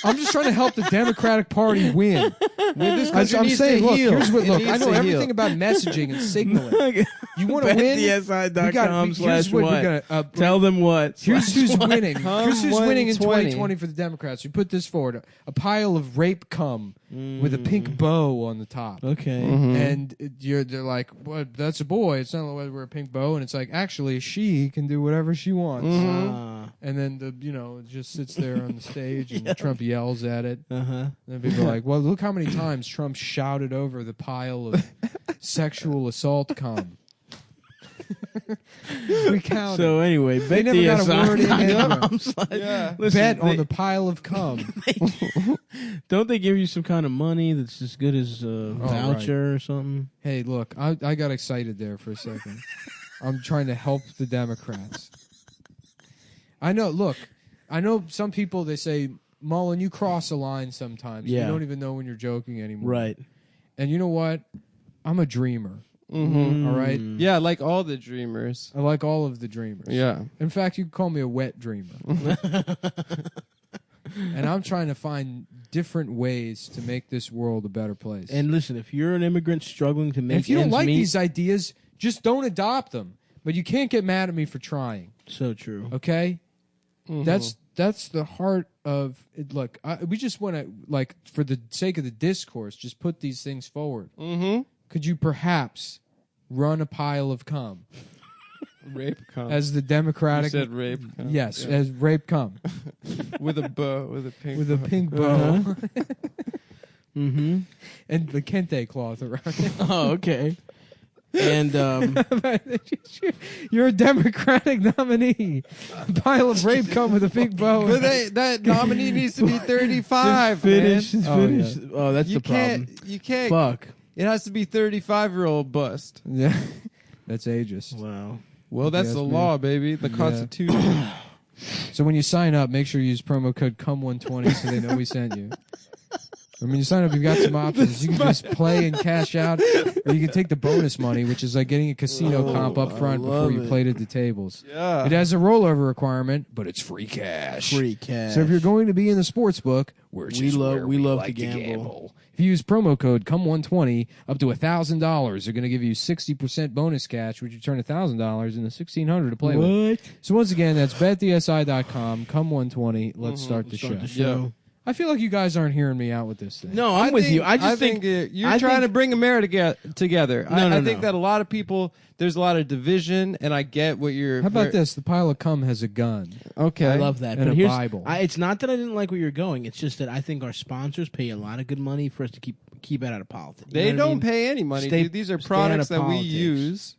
I'm just trying to help the Democratic Party win. This I'm country needs saying, to look, heal. here's what. It Look, needs I know to everything heal. about messaging and signaling. You want to win? BetDSI.com here's what we're gonna, Tell them what. Here's who's winning. Come Here's who's winning in 120. 2020 for the Democrats. We put this forward: a pile of rape cum with a pink bow on the top. Okay. And they're like, "What? That's a boy. It's not like we're a pink bow." And it's like, actually, she can do whatever she wants. And then it just sits there on the stage, and Trump yells at it. Uh-huh. And people are like, "Well, look how many times Trump shouted over the pile of sexual assault cum." We counted. So anyway, They never got a word in BetDSI.com. Yeah. Listen, Bet on the pile of cum. don't they give you some kind of money that's as good as a Oh, voucher or something? Hey, look, I got excited there for a second. I'm trying to help the Democrats. I know some people, they say, Mullen, you cross a line sometimes. Yeah. You don't even know when you're joking anymore. Right. And you know what? I'm a dreamer. All right? Yeah, like all the dreamers. I like all of the dreamers. Yeah. In fact, you can call me a wet dreamer. And I'm trying to find different ways to make this world a better place. And listen, if you're an immigrant struggling to make And if you don't ends like meet, these ideas, just don't adopt them. But you can't get mad at me for trying. so true. Okay? That's the heart of it. Look, we just want to, for the sake of the discourse, just put these things forward. Could you perhaps run a pile of cum Rape cum. as the You Democratic? said rape cum. Yes, Yeah. as rape cum With a bow, with a pink with a bow. pink bow Mm-hmm. and the kente cloth around it. Oh, okay. And You're a Democratic nominee. A pile of rape cum with a pink bow. But that nominee needs to be 35, just finish. man. Just Oh, finish. Oh, that's You the problem. You can't. Fuck. It has to be 35-year-old bust. Yeah, that's ageist. Wow. Well, that's Yes, the man. law, baby. The Constitution. So when you sign up, make sure you use promo code CUM120 so they know we sent you. When you sign up, you've got some options. You can just play and cash out, or you can take the bonus money, which is like getting a casino comp up front before love you it. played at the tables. Yeah. It has a rollover requirement, but it's free cash. Free cash. So if you're going to be in the sports book, which We is love- where we love like to gamble. If you use promo code CUM120, up to $1,000, they're going to give you 60% bonus cash, which you turn $1,000 into $1,600 to play with. What? So once again, that's betdsi.com, CUM120. Let's start the show. Start the show. I feel like you guys aren't hearing me out with this thing. No, I'm with you. I just think you're trying to bring America together. I think that a lot of people, there's a lot of division, and I get what you're. How about this? The pile of cum has a gun. Okay, I love that. And but a Bible. It's not that I didn't like where you're going. It's just that I think our sponsors pay a lot of good money for us to keep it out of politics. They don't pay any money, dude. These are products that we use.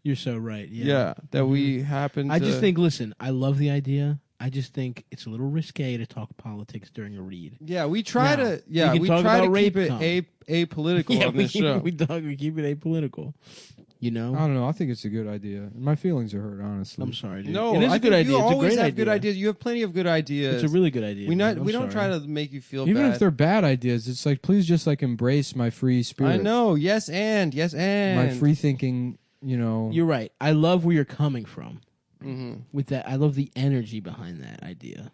You're so right. Yeah, that we happen to... I just think, listen, I love the idea. I just think it's a little risque to talk politics during a read. Yeah, we try to keep it apolitical on this show. We keep it apolitical. You know? I don't know. I think it's a good idea. My feelings are hurt, honestly. I'm sorry, dude. No, it is a good idea. You it's a always great have idea. good ideas. You have plenty of good ideas. It's a really good idea. We don't try to make you feel Even bad. if they're bad ideas, it's like, please just like embrace my free spirit. I know. Yes, and. My free thinking, you know. You're right. I love where you're coming from. Mm-hmm. With that, I love the energy behind that idea.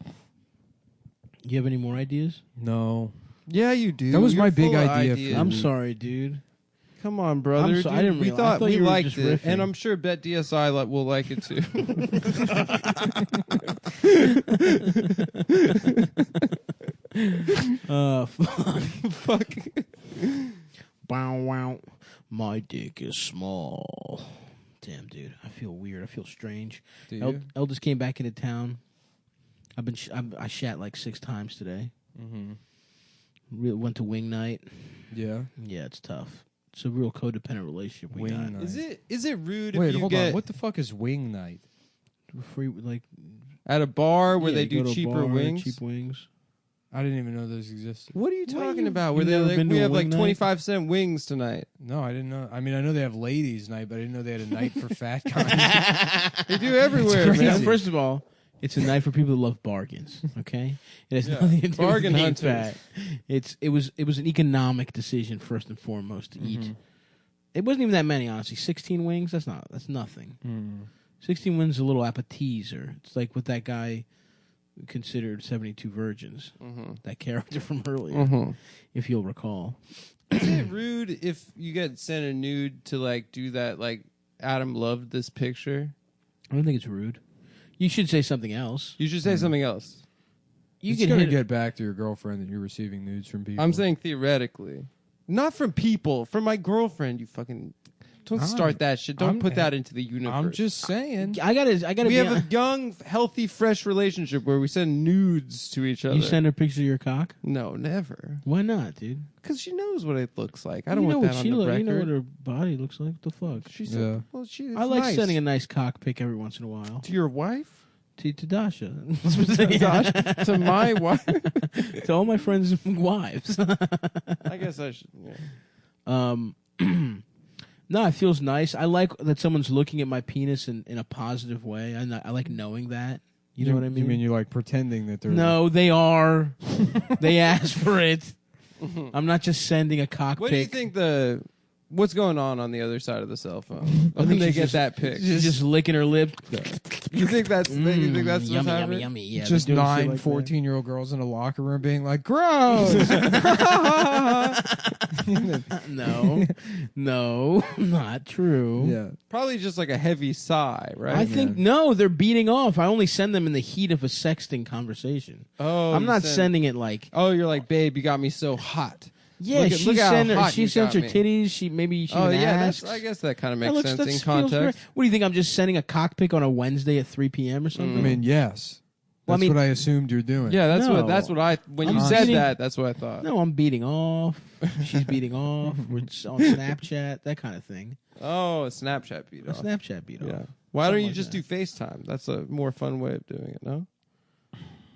You have any more ideas? No. Yeah, you do. That was You're my big full of idea. ideas. I'm sorry, dude. Come on, brother. I'm so- I didn't we realize- I thought thought we you were liked just it, riffing. and I'm sure Bet DSI will like it too. Fuck. Bow wow. My dick is small. Damn, dude. I feel weird. I feel strange. Do you? Eldest came back into town. I shat like 6 times today. Mm-hmm. Went to wing night. Yeah. Yeah, it's tough. It's a real codependent relationship we Wing got. night. Is it rude Wait, if you hold get on. What the fuck is wing night? Free, like at a bar where yeah, they you go do to a cheaper bar, wings? cheap wings. I didn't even know those existed. What are you talking about? you've Where never they're like, been to we a have like wing night? 25-cent wings tonight. No, I didn't know. I mean, I know they have ladies' night, but I didn't know they had a night for fat guys. They do everywhere, crazy. man. First of all, it's a night for people who love bargains. Okay, it has Yeah. nothing to do Bargain with being hunters. fat. It was an economic decision first and foremost to eat. It wasn't even that many, honestly. 16 wings. That's nothing. 16 wings is a little appetizer. It's like what that guy considered 72 virgins. That character from earlier, if you'll recall. Is it rude if you get sent a nude to like do that? Like Adam loved this picture. I don't think it's rude. You should say something else. You should say something else. You It's can gonna hit get back to your girlfriend that you're receiving nudes from people. I'm saying theoretically, not from people. From my girlfriend. You fucking don't start that shit. Don't put that into the universe. I'm just saying. I gotta. We be have a young, healthy, fresh relationship where we send nudes to each other. You send her a picture of your cock? No, never. Why not, dude? Because she knows what it looks like. I don't you know want what that she on the record. You know what her body looks like. What the fuck? She Yeah. said, well, it's I like nice. sending a nice cock pic every once in a while. To your wife? To Dasha. Gosh, to my wife? To all my friends' wives. I guess I should. Yeah. No, it feels nice. I like that someone's looking at my penis in a positive way. I like knowing that. You know what I mean? You mean you're like pretending that they're No, they are. They asked for it. I'm not just sending a cock What pic. do you think what's going on the other side of the cell phone? When they she's get just- that pic. She's just licking her lips. You think that's what's yummy, happening? yummy. Yeah, just they're doing shit 9 like 14-year-old girls in a locker room being like, gross. that. No, not true. Yeah. Probably just like a heavy sigh, right? I think no, they're beating off. I only send them in the heat of a sexting conversation. Oh, I'm you not send- sending it like. Oh, you're like, babe, you got me so hot. Yeah, Look she how sends her. hot She you sends got her me. titties. She Oh yeah, asks. I guess that kind of That makes looks- sense that in feels context. great. What do you think? I'm just sending a cock pic on a Wednesday at 3 p.m. or something. I mean, yes. Well, I That's mean- what I assumed you're doing. Yeah, that's No. what I when I'm you said beating- that, that's what I thought. No, I'm beating off. She's beating off. We're on Snapchat, that kind of thing. Oh, a Snapchat beat A off. Snapchat beat Yeah. off. Why don't Something you like just that. do FaceTime? That's a more fun way of doing it, no?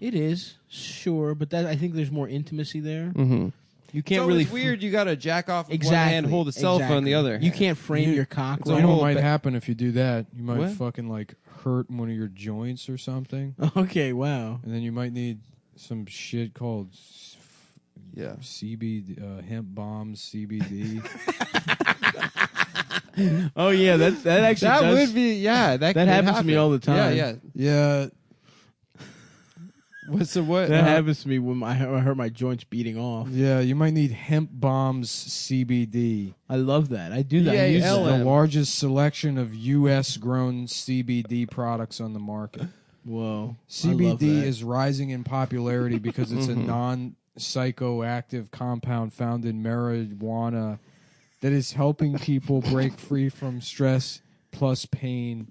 It is sure, but I think there's more intimacy there. Mm-hmm. You It's can't always really weird. You got to jack off with Exactly. one hand, hold a cell phone in the other. You hand. can't frame your cock. it's You a right. know whole what might ba- happen if you do that? You might What? fucking like hurt one of your joints or something. Okay, wow. And then you might need some shit called Yeah. CBD, hemp bombs, CBD. Oh yeah, that actually That does, would be that happens to me all the time. Yeah, yeah. So what? That happens to me when I hurt my joints beating off. Yeah, you might need hemp bombs CBD. I love that. I do that. I Yeah, use LM. that. The largest selection of U.S. grown CBD products on the market. Whoa. CBD is rising in popularity because it's a non-psychoactive compound found in marijuana that is helping people break free from stress plus pain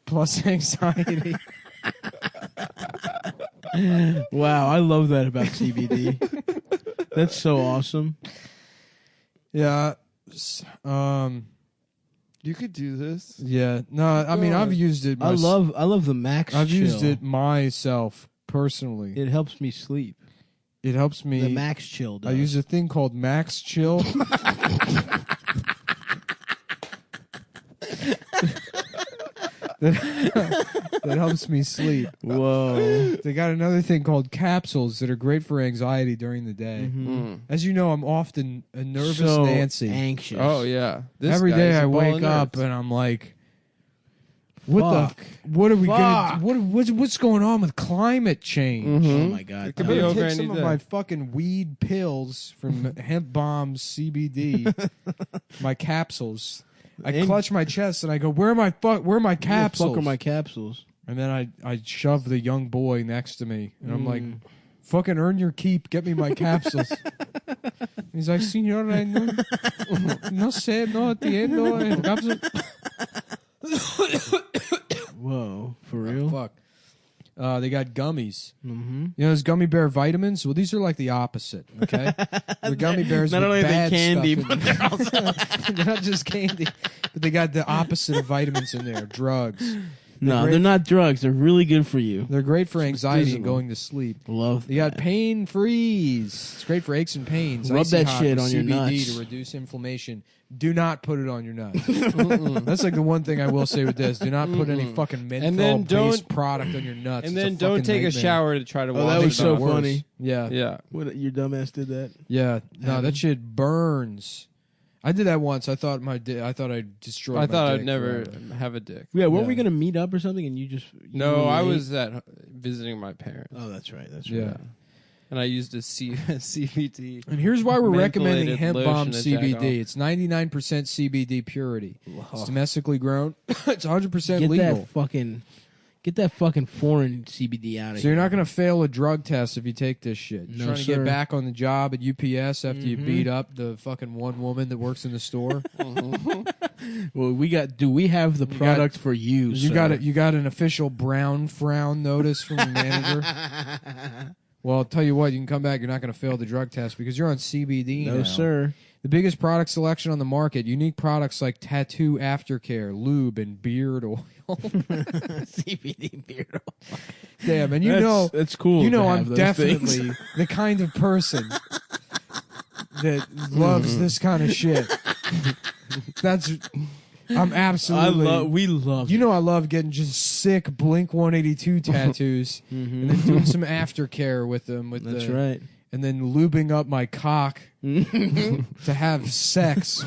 plus anxiety. Wow, I love that about CBD. That's so awesome. Yeah. You could do this. Yeah. No, I mean, I've used it. I love the Max I've Chill. used it myself personally. It helps me sleep. It helps me. The Max Chill does. I use a thing called Max Chill. that helps me sleep. Whoa. They got another thing called capsules that are great for anxiety during the day. Mm-hmm. As you know, I'm often a nervous So Nancy. anxious. Oh yeah. This Every guy's day a I ball of wake up nerves. and I'm like, Fuck. what are we Fuck. gonna? What's going on with climate change? Oh my god. It could I'm be gonna over take any some of day. my fucking weed pills from Hemp Bomb CBD, my capsules. I And- clutch my chest and I go, "Where are my capsules?" Fuck are my capsules? And then I shove the young boy next to me, and I'm like, Mm. "Fucking earn your keep. Get me my capsules." He's like, "Señor, no sé, no entiendo el capsule." Whoa, for real? Fuck. They got gummies. Mm-hmm. You know those gummy bear vitamins? Well, these are like the opposite. Okay, the gummy bears. Not with only are they bad candy, stuff in but they're also them. They're not just candy, but they got the opposite of vitamins in there. Drugs. no, great- they're not drugs. They're really good for you. They're great for anxiety and medicinal. going to sleep. Love. You got that. pain freeze. It's great for aches and pains. Rub Icy that hot shit with on your CBD nuts. to reduce inflammation. Do not put it on your nuts. That's like the one thing I will say with this. Do not put any fucking then menthol-based don't- product on your nuts. And It's then a don't fucking take a nightmare. shower to try to wash that it was so off. Worse. funny. Yeah. Yeah. What, your dumbass did that? Yeah. No, Adam? that shit burns. I did that once. I thought I'd destroyed I my thought I'd dick never forever. have a dick. Yeah, weren't Yeah. we gonna meet up or something? And you just No, were I late? was visiting my parents. Oh, that's right. That's Yeah. right. And I used a CBD. And here's why we're recommending Mentholated Hemp Bomb lotion to jack CBD. off. It's 99% CBD purity. It's domestically grown. It's 100% Get legal. get that fucking foreign CBD out of So here. you're not going to fail a drug test if you take this shit. You're No, trying to sir. get back on the job at UPS after you Mhm. beat up the fucking one woman that works in the store. Well, do we have the got- product for you? You sir? got it. You got an official brown frown notice from the manager. Well, I'll tell you what. You can come back. You're not going to fail the drug test because you're on CBD now. No, sir. The biggest product selection on the market. Unique products like tattoo aftercare, lube, and beard oil. CBD beard oil. Damn, and That's cool. you know to I'm have those definitely things. the kind of person that loves this kind of shit. I'm absolutely. We love. You know I love getting just sick Blink 182 tattoos and then doing some aftercare with them. That's right. And then lubing up my cock to have sex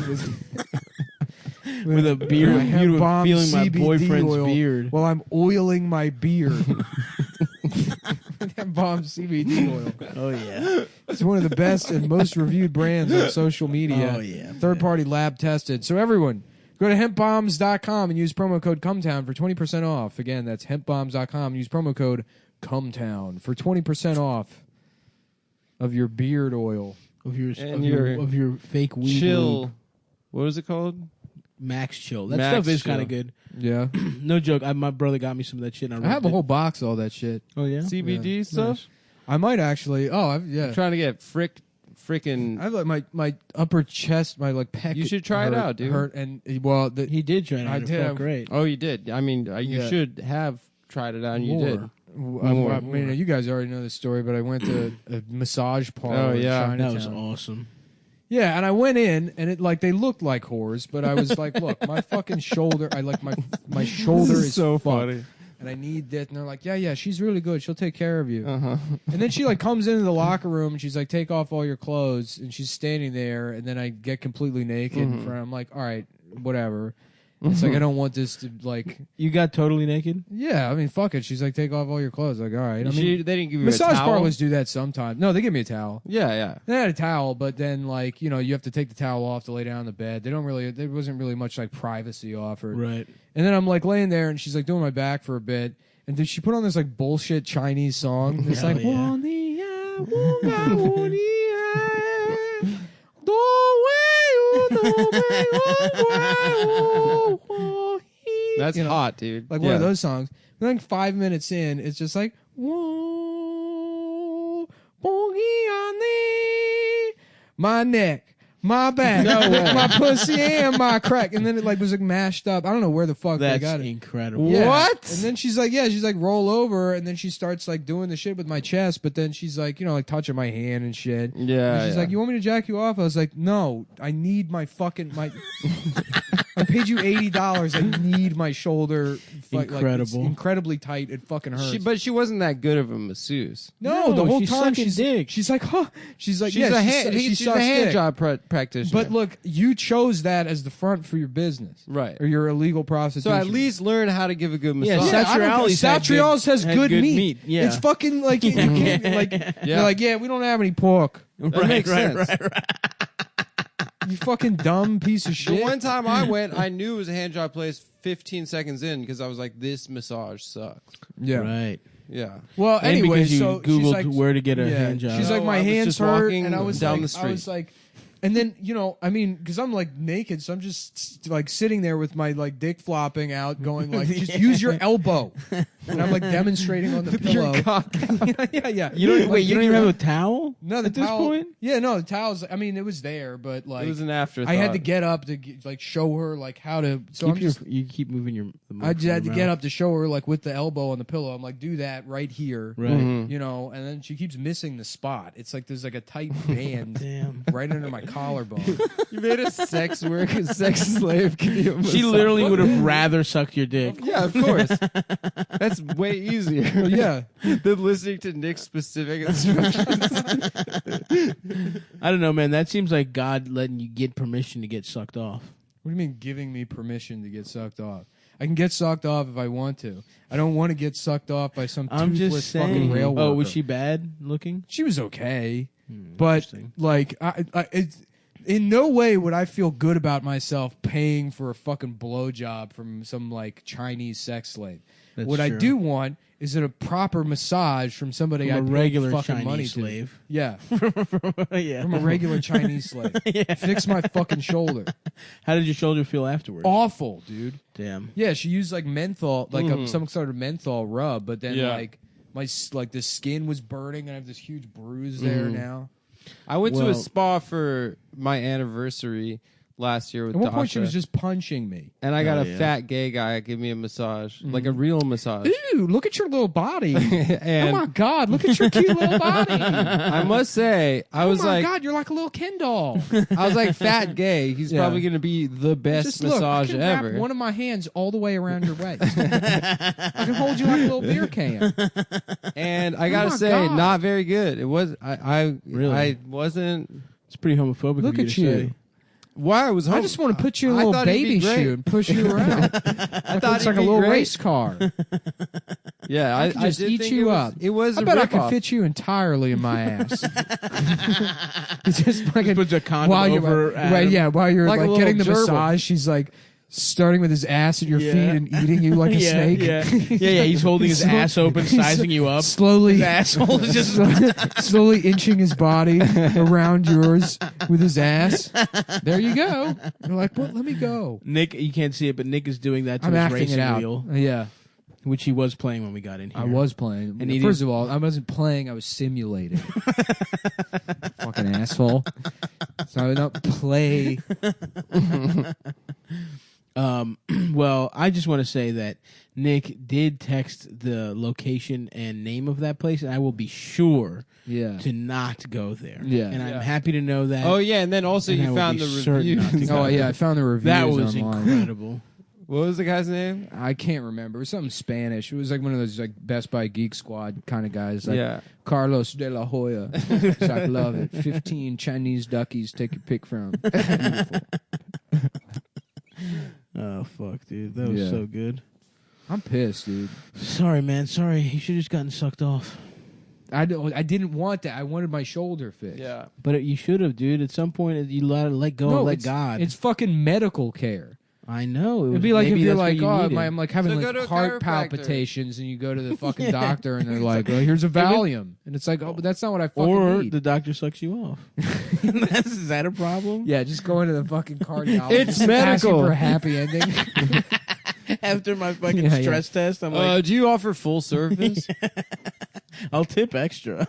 With a beard, my Hemp you Bomb feeling my CBD boyfriend's oil beard. while I'm oiling my beard. Hemp Bomb CBD oil. Oh yeah. It's one of the best and most reviewed brands on social media. Oh, yeah. Third-party lab tested. So everyone, go to hempbombs.com and use promo code Cumtown for 20% off. Again, that's hempbombs.com and use promo code Cumtown for 20% off of your beard oil. Of your And your fake weed Chill. lube. What was it called? Max Chill. That Max stuff is kind Chill. of good. Yeah. No joke. My brother got me some of that shit. And I have a whole box of all that shit. Oh yeah. CBD stuff? Nice. I might actually. Yeah. I'm trying to get freaking. I have like my upper chest, my like pec. You should try it out, dude. Hurt and well, He did try it. I It did. felt great. Oh, you did. I mean, you Yeah. should have tried it out, and you More. did. I mean, you guys already know this story, but I went to a massage parlor. Oh, yeah. in That was Chinatown. awesome. Yeah, and I went in, and it like they looked like whores, but I was like, look, my fucking shoulder, I like my shoulder is so fucked, funny. and I need that. And they're like, yeah, she's really good. She'll take care of you. Uh-huh. And then she like comes into the locker room, and she's like, take off all your clothes, and she's standing there, and then I get completely naked in front. I'm like, all right, whatever. It's like I don't want this to like. You got totally naked? Yeah, I mean, fuck it. She's like, take off all your clothes. Like, all right. I mean, They didn't give you a massage towel? parlors do that sometimes. No, they give me a towel. Yeah. They had a towel, but then like you have to take the towel off to lay down on the bed. There wasn't really much like privacy offered. Right. And then I'm like laying there, and she's like doing my back for a bit, And then she put on this like bullshit Chinese song. It's Hell like, yeah. That's hot, dude. Like one of those songs. And then 5 minutes in, it's just like, whoa, boogie on thee, my neck. My back, my pussy, and my crack, and then it like was like mashed up. I don't know where the fuck they got That's it. incredible. Yeah. What? And then she's like roll over, and then she starts like doing the shit with my chest, but then she's like, like touching my hand and shit. Yeah. And she's like, you want me to jack you off? I was like, no, I need my fucking I paid you $80. I need my shoulder. Incredible. Like, it's incredibly tight. It fucking hurts. But she wasn't that good of a masseuse. No, No, the whole she's time sucking she's dick. She's like, huh? She's like, She's yeah, a hand. she She's a sucks hand dick. job practitioner. But look, you chose that as the front for your business, Right. Or your illegal prostitution. So at least learn how to give a good Yeah, massage. Satriali's Satriali's has had good good meat. meat, yeah. It's fucking like you can't like. They're like, yeah, we don't have any pork. That makes sense. Right. You fucking dumb piece of The shit. one time I went, I knew it was a hand job place 15 seconds in because I was like, this massage sucks. Yeah. Right. Yeah. Well, And anyway, because you so Googled she's like, where to get a hand job. She's like, No, my I was hands just hurt, walking and I was down like, the street. I was like, and then I mean, because I'm like naked, so I'm just like sitting there with my like dick flopping out, going like, just use your elbow, and I'm like demonstrating on the pillow. Your cock. yeah. You don't Like, you don't even have a towel? No, the at this towel, point? Yeah, no, the towels. I mean, it was there, but like It was an afterthought. I had to get up to like show her like how to. So I'm just, You keep moving your. I just had to get up to show her like with the elbow on the pillow. I'm like, do that right here, Right. Mhm. And then she keeps missing the spot. It's like there's like a tight band Damn. right under my collarbone. You made a sex slave give you a She massage. literally would have rather sucked your dick. Yeah, of course. That's way easier Yeah, than listening to Nick's specific instructions. I don't know, man. That seems like God letting you get permission to get sucked off. what do you mean giving me permission to get sucked off? I can get sucked off if I want to. I don't want to get sucked off by some I'm toothless just saying. fucking rail worker. Oh, was she bad looking? She was okay, but Interesting. like, it's in no way would I feel good about myself paying for a fucking blowjob from some like Chinese sex slave. That's what I true. do want is a proper massage from somebody From I a paid regular fucking Chinese money slave. to. Yeah, Yeah. from a regular Chinese slave. Fix my fucking shoulder. How did your shoulder feel afterwards? Awful, dude. Damn. Yeah, she used like menthol, like some sort of menthol rub, but then Yeah. like the skin was burning, and I have this huge bruise there now. I went to Well- a spa for my anniversary last year with At one point, she Dasha, was just punching me. and I got Oh, a yeah. fat gay guy give me a massage, like a real massage. Ew, look at your little body. And Oh my God, look at your cute little body. I must say, I was oh my like, God, you're like a little Ken doll. I was like, fat gay. He's Yeah. probably going to be the best Just look, I massage can wrap ever. one of my hands all the way around your waist. I can hold you like a little beer can. And I gotta my say, God. not very good. It was. I Really? wasn't. It's pretty homophobic. Look of you at to you. say. Why I was home. I just want to put you in a I little thought he'd baby be great. shoe and push you around. I thought It's he'd like a be little great. race car. Yeah, I can just did eat think you it was, up. It was. I a bet I could ripoff. fit you entirely in my ass. It's just like Just puts a condom while you're over right, Adam. yeah, while you're Like a like little getting the gerbil. massage, she's like starting with his ass at your Yeah. feet and eating you like a yeah, snake. yeah. He's holding his So- ass open, he's sizing you up. Slowly, His asshole is just. slowly inching his body around yours with his ass. There you go. You're like, what? Let me go. Nick, you can't see it, but Nick is doing that to I'm his acting racing it out. wheel, Yeah, which he was playing when we got in here. I was playing. And he First of all, I wasn't playing. I was simulating. Fucking asshole. So I don't play. Well, I just want to say that Nick did text the location and name of that place, and I will be sure Yeah. to not go there. Yeah. And I'm Yeah. happy to know that. Oh yeah, and then also And I you will found be the certain not to reviews. go. Oh yeah, I found the reviews that was online. incredible. What was the guy's name? I can't remember. It was something Spanish. It was like one of those like Best Buy Geek Squad kind of guys. Like Yeah. Carlos de la Hoya. It's like, love it. 15 Chinese duckies. Take your pick from. Beautiful. Oh fuck, dude, that was Yeah. so good. I'm pissed, dude. Sorry, man. Sorry, you should have just gotten sucked off. I didn't want that. I wanted my shoulder fixed. But you should have, dude. At some point, you let go and let it's, God. It's fucking medical care. I know. It'd be like if maybe you're that's like, what you I'm like having So go to like a heart chiropractor. palpitations, and you go to the fucking doctor, and they're like, well, here's a Valium, and it's like, oh, but that's not what I fucking or need. the doctor sucks you off. Is that a problem? Yeah, just go into the fucking cardiologist. It's asking medical. for a happy ending. After my fucking Yeah, stress test, I'm like, Do you offer full service? I'll tip extra.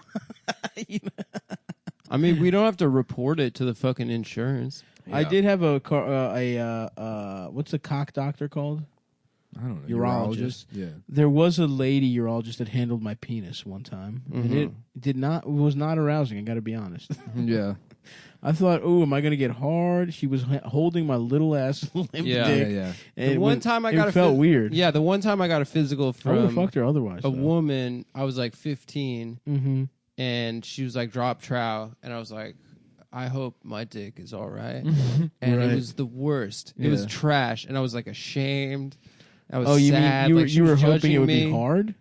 I mean, we don't have to report it to the fucking insurance. I did have a what's a cock doctor called? I don't know. Urologist. Yeah. There was a lady urologist that handled my penis one time, and it was not arousing. I got to be honest. Yeah. I thought, oh, am I going to get hard? She was holding my little ass limp dick. Yeah. And The one time I got it felt weird. Yeah, the one time I got a physical I would have from fucked her otherwise. a woman, I was like 15, Mm-hmm. and she was like, drop trow, and I was like, I hope my dick is all right. And Right. it was the worst. It was trash, and I was like ashamed. I was Oh, you sad. mean like, she you were was hoping judging it would me. be hard?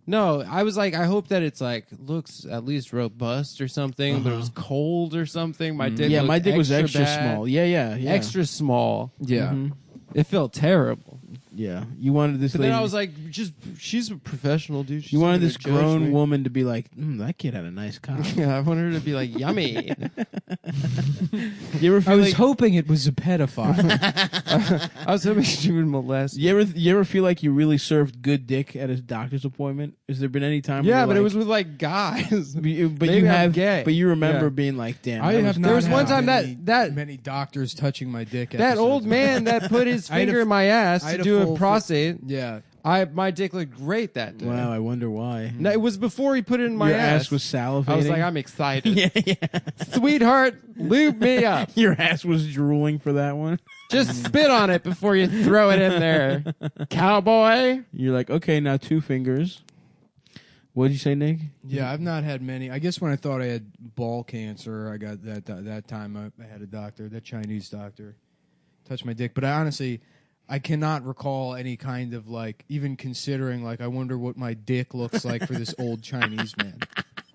No, I was like, I hope that it's like looks at least robust or something, but it was cold or something. My dick, Yeah, looked my dick was extra bad. small. Yeah. Extra small. Yeah. Mhm. It felt terrible. Yeah. You wanted this But lady. then I was like, she's a professional, dude. She's you wanted not this gonna judge grown me. woman to be like, that kid had a nice cock. Yeah, I wanted her to be like, yummy. You ever feel I was like hoping it was a pedophile. I was hoping she would molest. you ever feel like you really served good dick at a doctor's appointment? Has there been any time? Yeah, where but like, it was with like guys. But Maybe you I'm have gay. But you remember Yeah. being like, damn. I that have was- not There was had one time that many doctors touching my dick. that episodes. old man that put his I had a finger f- in my ass I had to a do full a prostate. Yeah. My dick looked great that day. Wow, I wonder why. No, it was before he put it in my Your ass was salivating. I was like, I'm excited. yeah. Sweetheart, lube me up. Your ass was drooling for that one. Just spit on it before you throw it in there. Cowboy. You're like, okay, now 2 fingers. What'd you say, Nick? Yeah, I've not had many. I guess when I thought I had ball cancer, I got that time I had a doctor, that Chinese doctor, touch my dick. But I honestly, I cannot recall any kind of like even considering like I wonder what my dick looks like for this old Chinese man.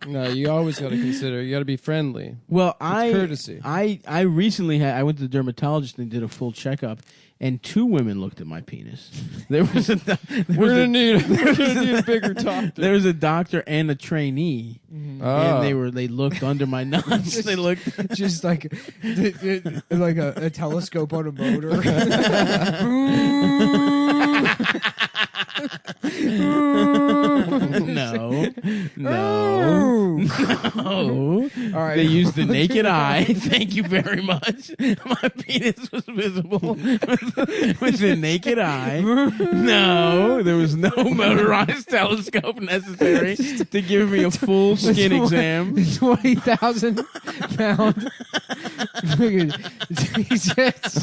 No, you always got to consider. You got to be friendly. Well, courtesy. I recently I went to the dermatologist and did a full checkup, and 2 women looked at my penis. There was a We're gonna need a bigger doctor. there was a doctor and a trainee, Oh. and they looked under my nuts. They looked. Just like like a telescope on a motor. No. All right. They used the naked eye. Thank you very much. My penis was visible with the naked eye. No, there was no motorized telescope necessary to give me a full skin exam. 20,000 pound. Jesus.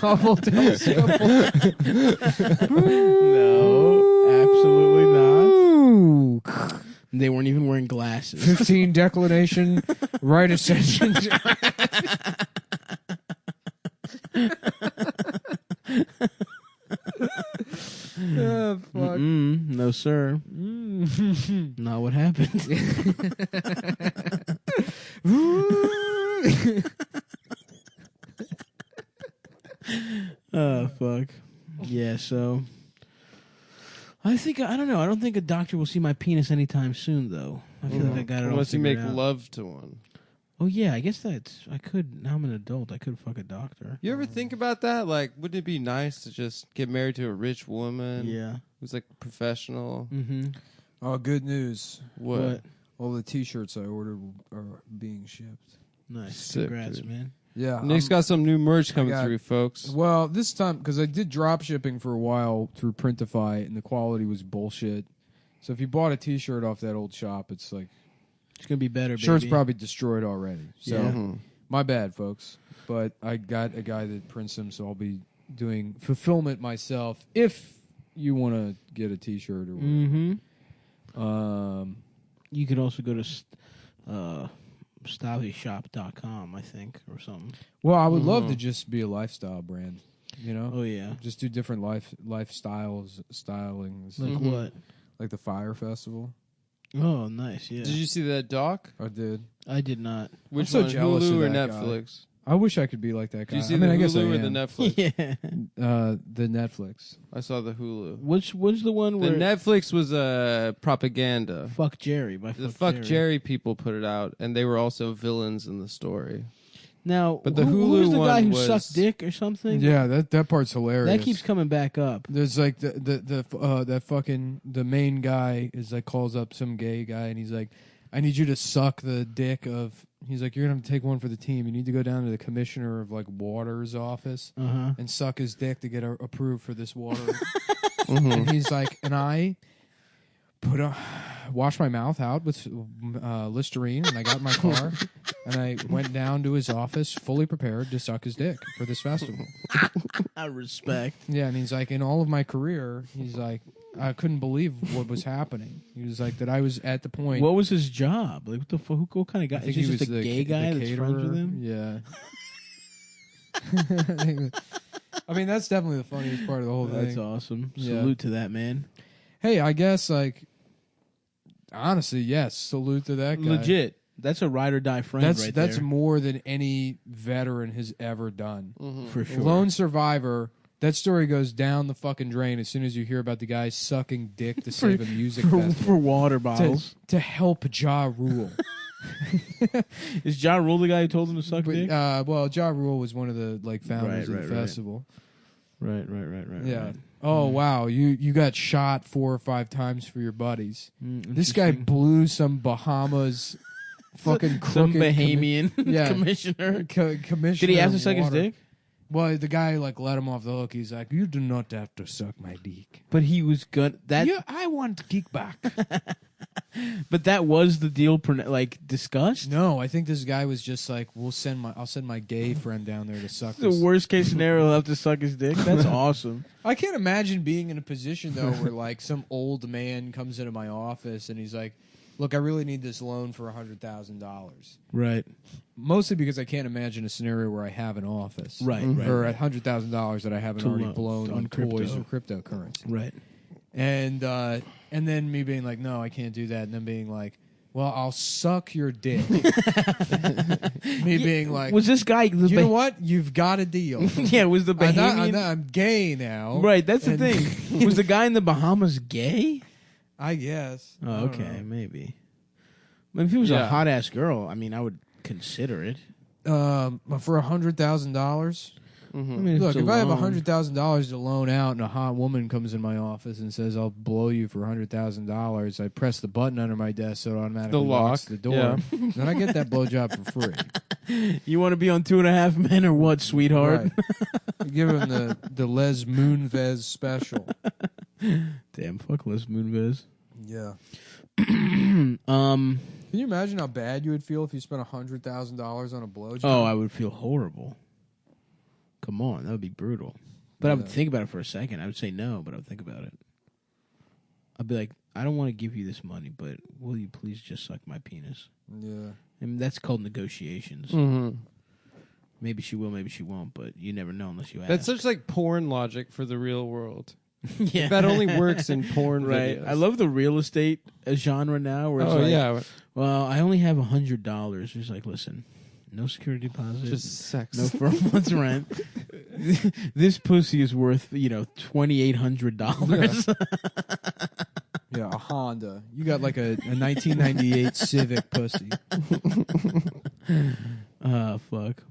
Hubble telescope. No, absolutely not. They weren't even wearing glasses. 15 declination, right ascension. Oh, fuck. No, sir. Not what happened. Oh, fuck. Yeah, so I don't know. I don't think a doctor will see my penis anytime soon, though. I feel like I got it all Unless you make figured out. love to one. Oh yeah, I guess I could. Now I'm an adult. I could fuck a doctor. You ever think about that? Like, wouldn't it be nice to just get married to a rich woman? Yeah. Who's like professional? Mm-hmm. Oh, good news. What? All the T-shirts I ordered are being shipped. Nice. Sick, Congrats, dude. man. Yeah. Nick's got some new merch coming got- through, folks. Well, this time, because I did drop shipping for a while through Printify, and the quality was bullshit. So if you bought a T-shirt off that old shop, it's like, It's gonna be better. shirt's baby. probably destroyed already. So Yeah. Mhm. my bad, folks. But I got a guy that prints them, so I'll be doing fulfillment myself if you want to get a T-shirt or whatever. Mm-hmm. You could also go to StaviShop.com, I think, or something. Well, I would love to just be a lifestyle brand, you know? Oh yeah. Just do different lifestyles, stylings, Like Mhm. what? like the Fire Festival. Oh, nice. Yeah. Did you see that doc? I did. I did not. Which so one? jealous Hulu of or that guy. Netflix? I wish I could be like that guy. Did you see I mean, the I guess I Hulu or am. the Netflix? Yeah. The Netflix. I saw the Hulu. Which was the one The where Netflix was propaganda. Fuck Jerry by The Fuck Fuck Jerry people put it out, and they were also villains in the story. Now, But the who Hulu was the guy one who was- sucked dick or something? Yeah, that part's hilarious. That keeps coming back up. There's like that fucking the main guy is like calls up some gay guy and he's like, I need you to suck the dick of. He's like, you're gonna have to take one for the team. You need to go down to the commissioner of like water's office and suck his dick to get approved for this water. And he's like, and I wash my mouth out with Listerine, and I got in my car and I went down to his office fully prepared to suck his dick for this festival. I respect. Yeah, and he's like, in all of my career, he's like, I couldn't believe what was happening. He was like, that I was at the point. What was his job? Like, what the fuck? What kind of guy? I think Is he he just was a the gay guy that's caterer. friends with him? Yeah. I mean, that's definitely the funniest part of the whole That's thing. awesome. Yeah. Salute to that man. Hey, I guess, like, honestly, yes, salute to that guy. Legit. That's a ride or die friend right That's there. more than any veteran has ever done. For sure. Lone survivor. That story goes down the fucking drain as soon as you hear about the guy sucking dick to save a music festival. for water bottles. To help Ja Rule. Is Ja Rule the guy who told him to suck dick? Well, Ja Rule was one of the like founders of the Right. festival. Right. Yeah. Right. Oh wow, you got shot 4 or 5 times for your buddies. This guy Interesting. blew some Bahamas fucking Some crooked Bahamian Yeah. commissioner. commissioner. Did he have to of suck his water. dick? Well, the guy like let him off the hook. He's like, "You do not have to suck my dick." But he was good. That. Yeah, I want kickback. But that was the deal. Like discussed. No, I think this guy was just like, I'll send my gay friend down there to suck The this. worst case scenario, he'll have to suck his dick. That's awesome. I can't imagine being in a position though where like some old man comes into my office and he's like, "Look, I really need this loan for $100,000." Right. Mostly because I can't imagine a scenario where I have an office, Right. or Right. $100,000 that I haven't To already loan blown on on toys crypto. or cryptocurrency. Right. And then me being like, "No, I can't do that," and then being like, "Well, I'll suck your dick." Me being like, Was this guy? "You know what? You've got a deal." Yeah. Was the Bahamian? I'm gay now. Right. That's the And- thing. Was the guy in the Bahamas gay? I guess. I Oh, don't okay, know. maybe. I mean, if he was a Yeah. hot ass girl, I mean, I would consider it. For $100,000. I mean, Look, it's a if I have loan. $100,000 to loan out and a hot woman comes in my office and says, "I'll blow you for $100,000," I press the button under my desk so it automatically The locks lock, the door. Then I get that blowjob for free. You want to be on 2.5 Men or what, sweetheart? Right. Give him the Les Moonves special. Damn, fuck Les Moonves. Yeah. Um. Can you imagine how bad you would feel if you spent $100,000 on a blowjob? Oh, I would feel horrible. Come on, that would be brutal. But I would Yeah. think about it for a second. I would say no, but I would think about it. I'd be like, I don't want to give you this money, but will you please just suck my penis? Yeah. I mean, that's called negotiations. Mm-hmm. Maybe she will, maybe she won't, but you never know unless you ask. That's such like porn logic for the real world. yeah. That only works in porn right. videos. I love the real estate genre now where it's Oh like, yeah, well, I only have $100. It's like, listen, no security deposit, just sex. no for a month's rent. This pussy is worth, $2,800. Yeah, a Honda. You got like a 1998 Civic pussy. Fuck.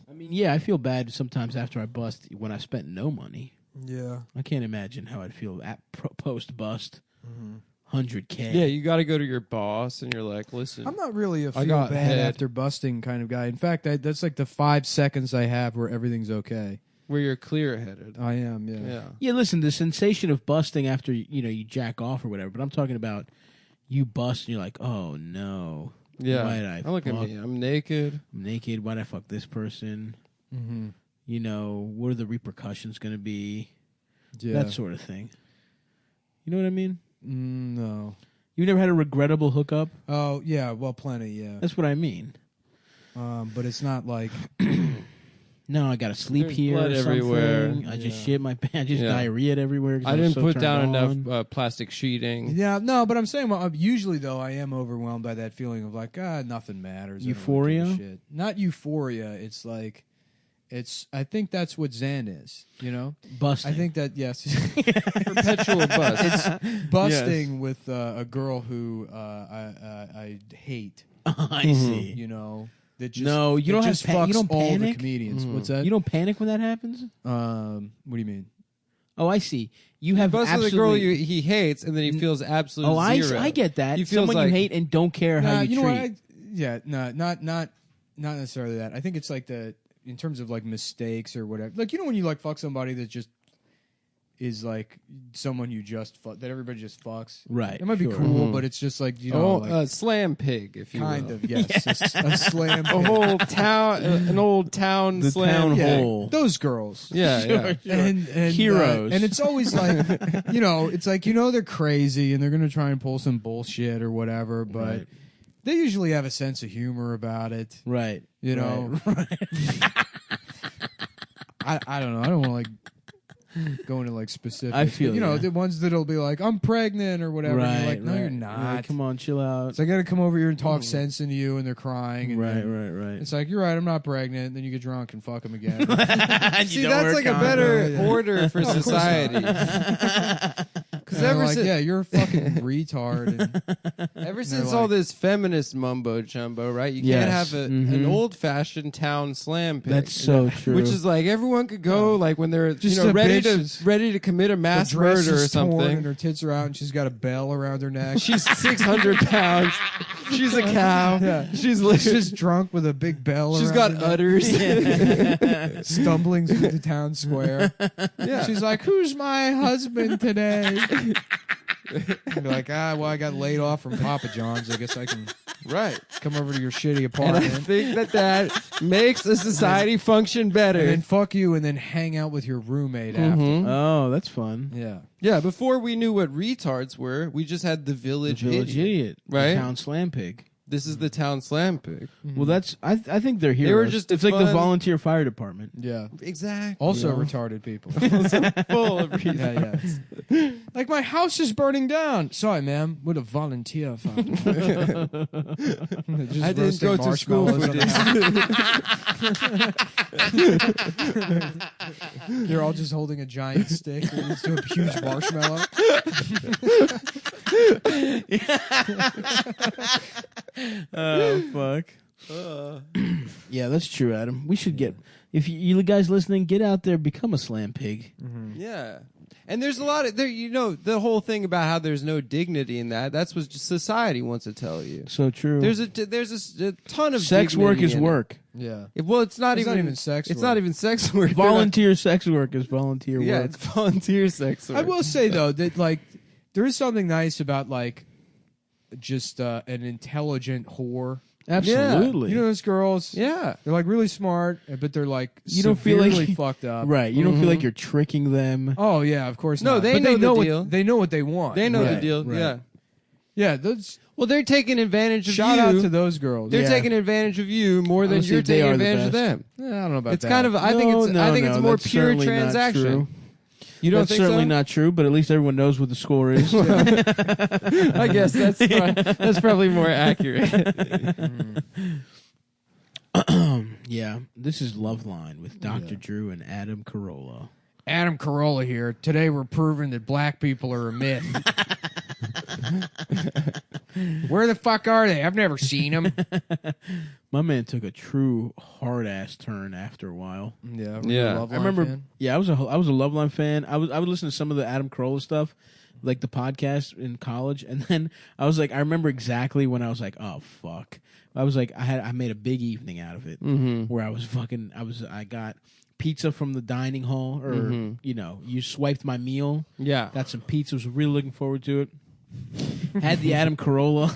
I mean, yeah, I feel bad sometimes after I bust when I spent no money. Yeah. I can't imagine how I'd feel at post bust. $100K. Yeah, you got to go to your boss and you're like, listen, I'm not really a I feel got bad head. after busting kind of guy. In fact, that's like the 5 seconds I have where everything's okay. where you're clear headed. I am, yeah. Yeah. Yeah, listen, the sensation of busting after you jack off or whatever, but I'm talking about you bust and you're like, oh no. Yeah. Why did I Look at fuck? me. I'm naked. I'm naked. Why'd I fuck this person? Mm-hmm. What are the repercussions going to be? Yeah. That sort of thing. You know what I mean? No. You never had a regrettable hookup? Oh, yeah. Well, plenty, yeah. That's what I mean. But it's not like No, I gotta sleep There's here. blood or everywhere. something. I just shit my pants. Just diarrhea everywhere. 'cause I was didn't so put turned down on. enough plastic sheeting. Yeah, no, but I'm saying usually though I am overwhelmed by that feeling of like nothing matters. I don't really give a Euphoria? shit. Not euphoria. It's like I think that's what Zen is. You know, Busting. I think that yes, Perpetual bust. it's busting with a girl who I hate. I see. You know, that just No, you that don't have just pa- fucks you don't all the panic? comedians. What's that? You don't panic when that happens? What do you mean? Oh, I see. You have Busts with absolutely. a girl he hates, and then he feels absolute oh, I zero. I get that. He feels Someone like, you hate and don't care how you know treat. what? Not necessarily that. I think it's like in terms of like mistakes or whatever. Like when you like fuck somebody that just is like someone you just fuck, that everybody just fucks. Right. It might be sure. cool, but it's just like like, slam pig, if you kind will. of yes, a slam. A pig. whole town, an old town The slam. town pig. hole. Those girls. Yeah, yeah. And Heroes. and it's always like it's like they're crazy and they're gonna try and pull some bullshit or whatever, but Right. they usually have a sense of humor about it. Right. You know, Right. I don't know. I don't want to like go into like specifics. I feel but, ya. the ones that'll be like, I'm pregnant or whatever. Right. And you're like, no, right. you're not. Right, come on, chill out. So I got to come over here and talk sense into you, and they're crying. And Right. then Right. It's like, you're right, I'm not pregnant. And then you get drunk and fuck them again. Right. See, that's like a better Yeah. order for of course society. Because ever like, since- yeah, you're a fucking retard. And Ever they're since like- all this feminist mumbo jumbo, right? You Yes. can't have an Mhm. old fashioned town slam pig. That's so true. Which is like everyone could go like when they're Just ready a bitch to ready to commit a mass her dress murder or is torn and something. her tits are out, and she's got a bell around her neck. She's 600 pounds. She's a cow. Yeah. She's She's literally. just drunk with a big bell. She's around got her neck, udders. stumbling through the town square. Yeah. She's like, "Who's my husband today?" You're like, well, I got laid off from Papa John's. I guess I can Right. come over to your shitty And I apartment think that makes a society function better. and then fuck you, and then hang out with your roommate after. Mhm. Oh, that's fun. Yeah. Yeah, before we knew what retards were, we just had the The village, village idiot. idiot, Right? The town slam pig. This is the town slam pig. Well, that's I think they're heroes. They were just it's like the fun- volunteer fire department. Yeah. Exactly. Also Yeah. retarded people. Full of retards. Yeah. Like, my house is burning down. Sorry, ma'am. We're the volunteer fire. Just I didn't roasting go to school for marshmallows on the house. You're all just holding a giant stick that leads to a huge marshmallow. Oh fuck. Yeah, that's true, Adam. We should get if you guys listening, get out there, become a slam pig. Yeah. And there's a lot of there. The whole thing about how there's no dignity in that. That's what just society wants to tell you. So true. There's a ton of sex work dignity is in it. work. Yeah. Well, it's not It's even not even sex It's work. not even sex work. They're Volunteer sex work is volunteer not- Yeah, work. it's volunteer sex work. I will say, though, that, like, there is something nice about, like, just an intelligent whore. Absolutely. You know those girls? Yeah. They're, like, really smart, but they're, like, You don't feel like- severely fucked up. Right. You don't feel like you're tricking them. Oh, yeah, of course No, not. they But know the what, deal. They know what they want. They know the Right, deal. right. Yeah. Yeah, those... Well, they're taking advantage of Shout you. out to those girls. They're Yeah. taking advantage of you more than Honestly, you're they taking are the advantage of best. them. I don't know about It's that. kind of. I think it's more that's pure certainly not transaction. true. You don't That's think certainly so? not true, but at least everyone knows what the score is. I guess that's probably more accurate. Yeah, this is Loveline with Dr. Drew and Adam Carolla. Adam Carolla here. Today we're proving that black people are a myth. Where the fuck are they? I've never seen them. My man took a true hard ass turn after a while. Yeah, Yeah. I remember. Yeah, I was a Loveline fan. I would listen to some of the Adam Carolla stuff, like the podcast in college, and then I was like, I remember exactly when I was like, oh fuck. I was like, I made a big evening out of it, where I got pizza from the dining hall, or you swiped my meal. Yeah. Got some pizza. Was really looking forward to it. Had the Adam Carolla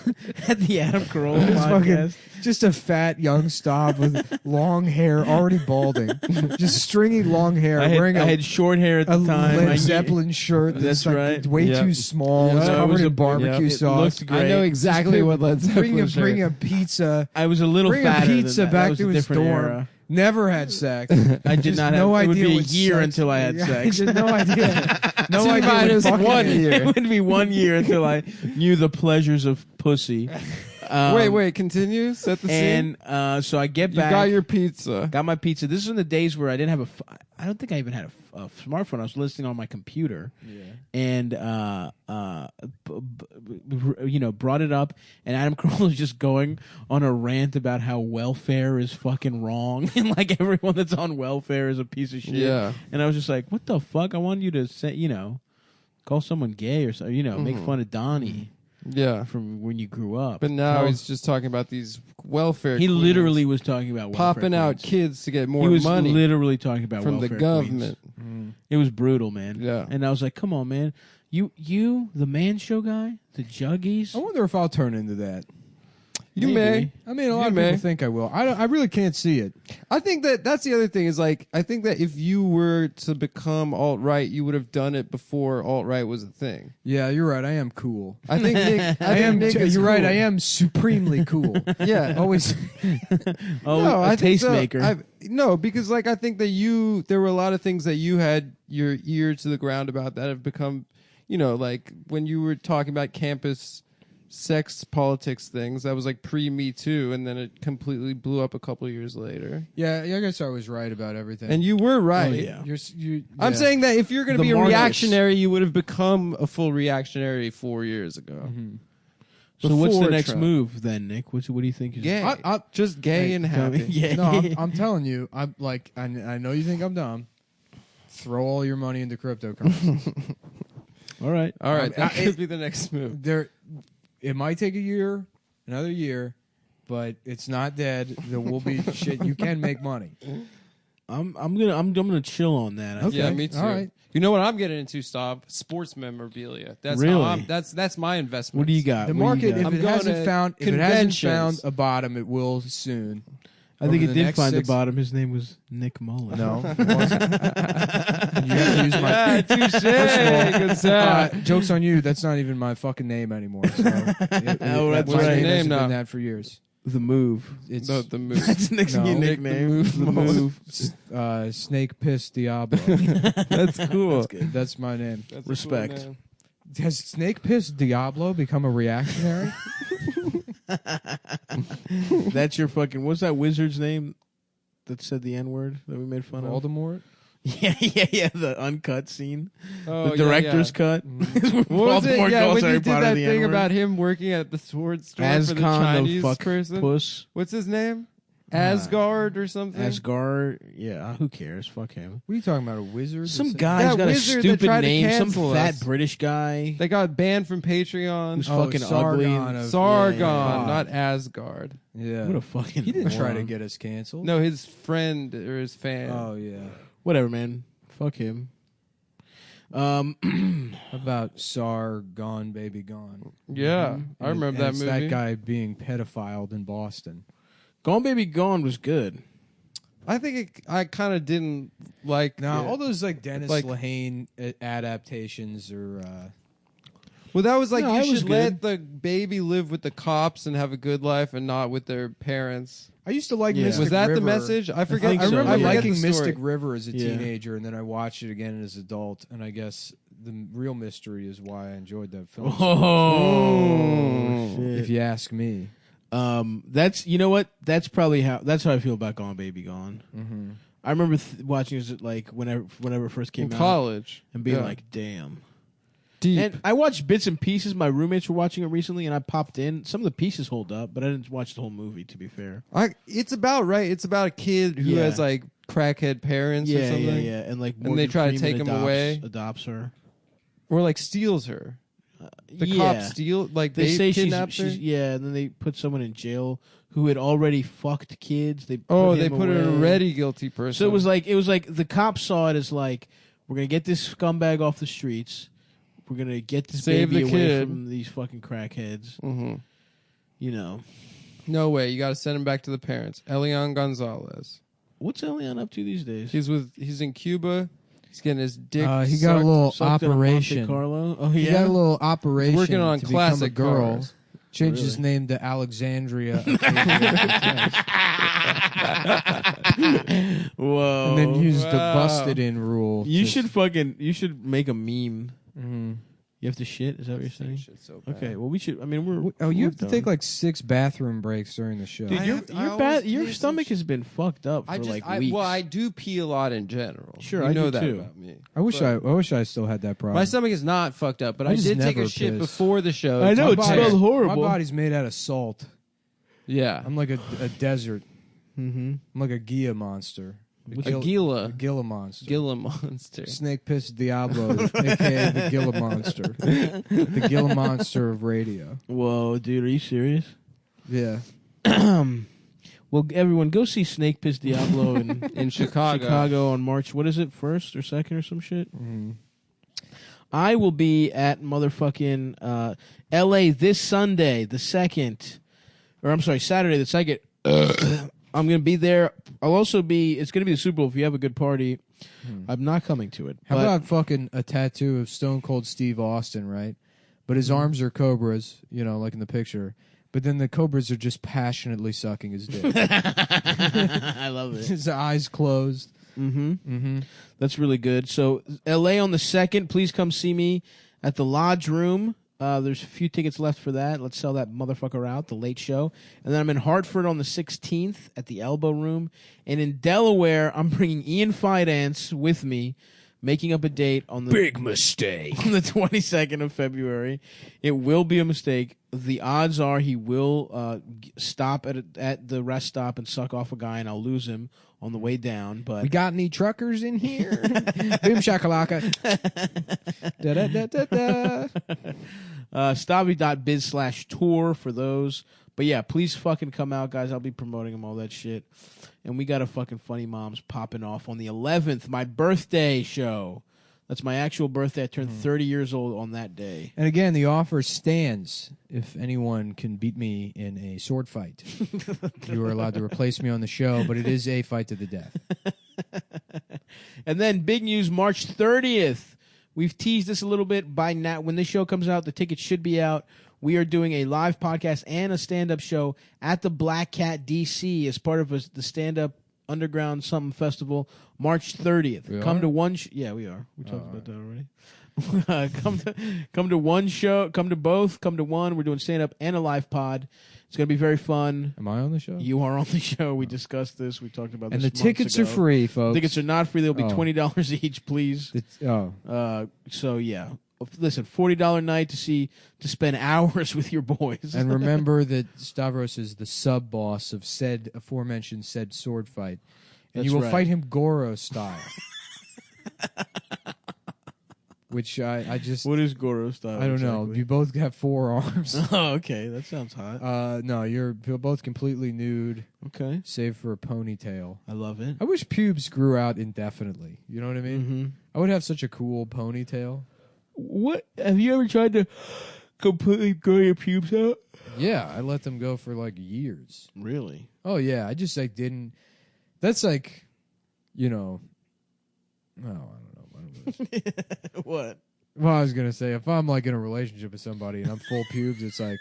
podcast. Just a fat young Staub with long hair, already balding, just stringy long hair, I wearing had short hair at the a time. Led Zeppelin shirt That's like right. way Yep. too small. Yeah, It's it covered was in a- barbecue it sauce. looked great. I know exactly what Led Zeppelin Bring a shirt. pizza. I was a little Bring a fatter than pizza that. back That was to a his different dorm. era. Never had sex. I did Just not no have. It would idea be a what year sex- until I had sex. Just no idea. No idea. T-minus what fucking 1 is. year. It would be 1 year until I knew the pleasures of pussy. Wait, continue. Set the scene. And so I get You back. got your pizza. Got my pizza. This is in the days where I didn't have I don't think I even had a smartphone. I was listening on my computer. Yeah. And brought it up, and Adam Carolla was just going on a rant about how welfare is fucking wrong, and like everyone that's on welfare is a piece of shit. Yeah. And I was just like, what the fuck? I wanted you to say, call someone gay or so, make fun of Donnie Yeah. from when you grew up. But now he's just talking about these welfare he queens literally was talking about welfare popping out queens. kids to get more He was money literally talking about from the welfare government. queens. It was brutal, man. Yeah. And I was like, come on, man. You, the Man Show guy, the Juggies. I wonder if I'll turn into that. You Maybe. may. I mean, a lot You of may. people think I will. I really can't see it. I think that's the other thing is like I think that if you were to become alt-right, you would have done it before alt-right was a thing. Yeah, you're right. I am cool. I think Nick. I am. Nick is You're right. cool. I am supremely cool. Yeah. Always. Oh, No, a I think so. tastemaker. No, because like I think that there were a lot of things that you had your ear to the ground about that have become, like when you were talking about campus sex politics things, that was like pre-Me Too, and then it completely blew up a couple of years later. Yeah, I guess I was right about everything. And you were right. Oh, yeah. I'm yeah. saying that if you're going to The be a markets. reactionary, you would have become a full reactionary 4 years ago. Mm-hmm. So what's the Before next Trump. move then, Nick? What do you think is Gay. I- Just gay and happy. Yeah. No, I'm telling you. I'm like, I know you think I'm dumb. Throw all your money into cryptocurrency. All right. All right, that I- could be the next move. It might take another year, but it's not dead. There will be shit. You can make money. I'm gonna chill on that. Okay. Yeah, me too. All right. You know what I'm getting into, Stav? Sports memorabilia. That's Really? how that's my investment. What do you got? The What do you market, got? if I'm it going hasn't to found, conventions. a bottom, it will soon. I think over it the did next find the 6 bottom. His name was Nick Mullen. No, it wasn't. You have to use my. Yeah, touche. Good sound. Joke's on you. That's not even my fucking name anymore. So Oh, that's my right. name Name hasn't now. been that for years. The Move. It's The move. That's Nick's No. new Nick nickname. the Move. Snake Piss Diablo. That's cool. That's my name. That's a Respect. cool name. Has Snake Piss Diablo become a reactionary? That's your fucking. What's that wizard's name that said the N word that we made fun of? Voldemort? Yeah. The uncut scene, Oh, the director's cut. What was it? Voldemort Yeah, calls when you Harry did Potter that the thing N-word. about him working at the sword store for the Ascon Chinese the fuck person. puss. What's his name? Asgard or something? Asgard. Yeah. Who cares? Fuck him. What are you talking about? A wizard? Some Or guy's That got a wizard that stupid tried to name. Some cancel fat us. British guy They got banned from Patreon. who's Oh, fucking Sargon ugly. of- Sargon, Yeah. not Asgard. Yeah. What a fucking. He didn't try to moron. get us canceled. No, his friend or his fan. Oh, yeah. Whatever, man. Fuck him. How about Sar Gone Baby Gone? Yeah, I remember And that it's movie. that guy being pedophiled in Boston. Gone Baby Gone was good. I think I kind of didn't like. Now, it. all those like Dennis Like- Lehane adaptations are. Well, that was like No, you it was should let the baby live with the cops and have a good life and not with their parents. I used to like Yeah. Mystic Was that River. the message? I forget. think I so, remember yeah. liking the story. Mystic River as a Yeah. teenager, and then I watched it again as an adult, and I guess the real mystery is why I enjoyed that film. Oh, If shit. you ask me. That's you know what? That's how I feel about Gone Baby Gone. Mm-hmm. I remember watching it like whenever it first came In out college and being Yeah. like, damn. deep. And I watched bits and pieces. My roommates were watching it recently, and I popped in. Some of the pieces hold up, but I didn't watch the whole movie. To be fair, It's about right. It's about a kid who Yeah. has like crackhead parents or yeah, something, and like And they Morgan try to Freeman take him away. adopts her. or like steals her. The yeah. cops steal, like They say kidnapped her. she's yeah, and then they put someone in jail who had already fucked kids. They They put an away. already guilty person. So it was like the cops saw it as like, we're gonna get this scumbag off the streets. We're gonna get this Save baby the away kid. from these fucking crackheads. hmm You know No way. You got to send him back to the parents. Elian Gonzalez. what's Elian up to these days? He's in Cuba. He's getting his dick. He got a sucked. little Sucked in a Monte operation. Carlo. Oh He yeah. got a little operation. Working on to classic become a girl. cars. Changed his Really? name to Alexandria. Whoa. And then used the busted in rule. You to- you should make a meme. Mhm. You have to shit? Is that what you're saying? Shit's so bad. Okay, well we should. I mean, we're. Oh, you we're have to done. take like 6 bathroom breaks during the show. Dude, I your have to- I your always your pee stomach some has been fucked up for weeks. Well, I do pee a lot in general. Sure, you I know do that too. about me. I wish I still had that problem. My stomach is not fucked up, but I I just did take never a shit piss. before the show. I know, My it body- smells horrible. My body's made out of salt. Yeah, I'm like a desert. Mm-hmm. I'm like a Gia monster. a Gila, A Gila monster. Gila monster. Snake Piss Diablo, a.k.a. the Gila monster. The Gila monster of radio. Whoa, dude, are you serious? Yeah. Well, everyone, go see Snake Piss Diablo in Chicago. on March. What is it, 1st or 2nd or some shit? Mm. I will be at motherfucking L.A. this Sunday, the 2nd, or I'm sorry, Saturday the 2nd. I'm gonna be there. I'll also be. It's gonna be the Super Bowl. If you have a good party, I'm not coming to it. How but about fucking a tattoo of Stone Cold Steve Austin, right? But his arms are cobras, like in the picture. But then the cobras are just passionately sucking his dick. I love it. His eyes closed. Mm-hmm. Mm-hmm. That's really good. So, L.A. on the 2nd. Please come see me at the Lodge Room. There's a few tickets left for that. Let's sell that motherfucker out, the late show. And then I'm in Hartford on the 16th at the Elbow Room. And in Delaware, I'm bringing Ian Fidance with me, making up a date on the Big mistake. on the 22nd of February. It will be a mistake. The odds are he will stop at the rest stop and suck off a guy, and I'll lose him on the way down. But We got any truckers in here? Boom shakalaka. Da da da da da. Stavi.biz/tour for those. But yeah, please fucking come out, guys. I'll be promoting them, all that shit. And we got a fucking Funny Moms popping off on the 11th, my birthday show. That's my actual birthday. I turned 30 years old on that day. And again, the offer stands if anyone can beat me in a sword fight. You are allowed to replace me on the show, but it is a fight to the death. And then big news, March 30th. We've teased this a little bit by now. When this show comes out, the tickets should be out. We are doing a live podcast and a stand-up show at the Black Cat DC as part of the stand-up underground something festival, March 30th. We Come are? to one. Yeah, we are. We talked about that already. Come to one show. Come to both. Come to one. We're doing stand-up and a live pod. It's going to be very fun. Am I on the show? You are on the show. We discussed this. We talked about And this the tickets months are ago. free, folks. Tickets are not free. They'll be Oh. $20 each, please. So yeah, listen, $40 night to spend hours with your boys. And remember that Stavros is the sub-boss of said aforementioned said sword fight. And That's you will right. fight him Goro style. Which I just... What is Goro style? I don't know. exactly? You both have 4 arms. Oh, okay, that sounds hot. No, you're both completely nude, Okay, save for a ponytail. I love it. I wish pubes grew out indefinitely. You know what I mean? Mm-hmm. I would have such a cool ponytail. What have you ever tried to completely grow your pubes out? Yeah, I let them go for like years. Really? Oh yeah, I just like didn't. That's like, no, I don't know. What? Well, I was gonna say if I'm like in a relationship with somebody and I'm full pubes, it's like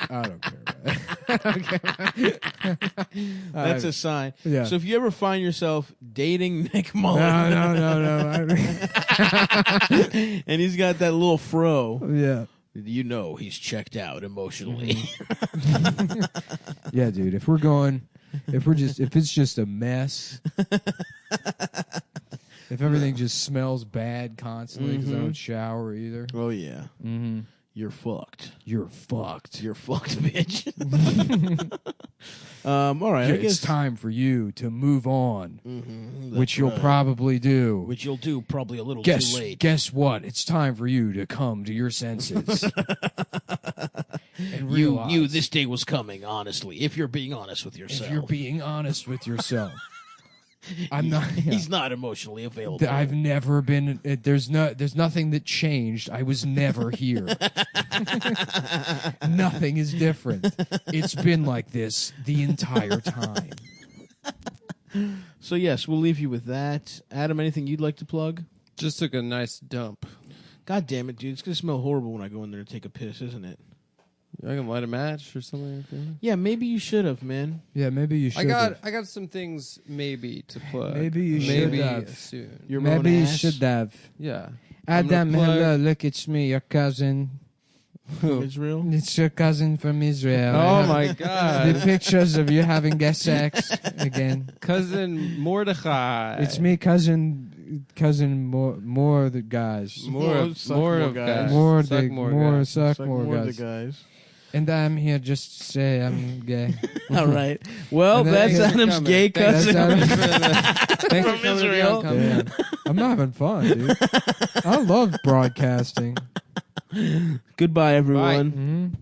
I don't care. About it. That's a sign. Yeah. So if you ever find yourself dating Nick Mullen, no. and he's got that little fro, Yeah. you know he's checked out emotionally. Yeah, dude. If it's just a mess, if everything just smells bad constantly because I don't shower either, Oh yeah, you're fucked. you're fucked. You're fucked, bitch. All right, I It's guess time for you to move on, which you'll right. probably do. which you'll do probably a little Guess too late. guess what? It's time for you to come to your senses. And You realize knew this day was coming. Honestly, if you're being honest with yourself, if you're being honest with yourself. I'm not. Yeah. He's not emotionally available. I've never been. There's nothing that changed. I was never here. Nothing is different. It's been like this the entire time. So yes, we'll leave you with that. Adam, anything you'd like to plug? Just took a nice dump. God damn it, dude! It's gonna smell horrible when I go in there to take a piss, isn't it? I can light a match or something like that. Yeah, maybe you should have, man. Yeah, maybe you should. I got some things maybe to plug. Maybe you should have. soon. Your Maybe own you ass. should have. Yeah. Adam, plug- hello, look, it's me, your cousin. From Israel. It's your cousin from Israel. Oh I my have God. the pictures of you having sex again. Cousin Mordechai. It's me, cousin more the guys. More Suck more more of guys. guys. More Suck the more more guys. suck Suck more more guys. the guys. And I'm here just to say I'm gay. All right. Well, And then- that's Thanks for Adam's coming. gay Thanks cousin. Thanks for From coming to be Israel. on Cumtown. Yeah. I'm having fun, dude. I love broadcasting. Goodbye, everyone. Mm-hmm.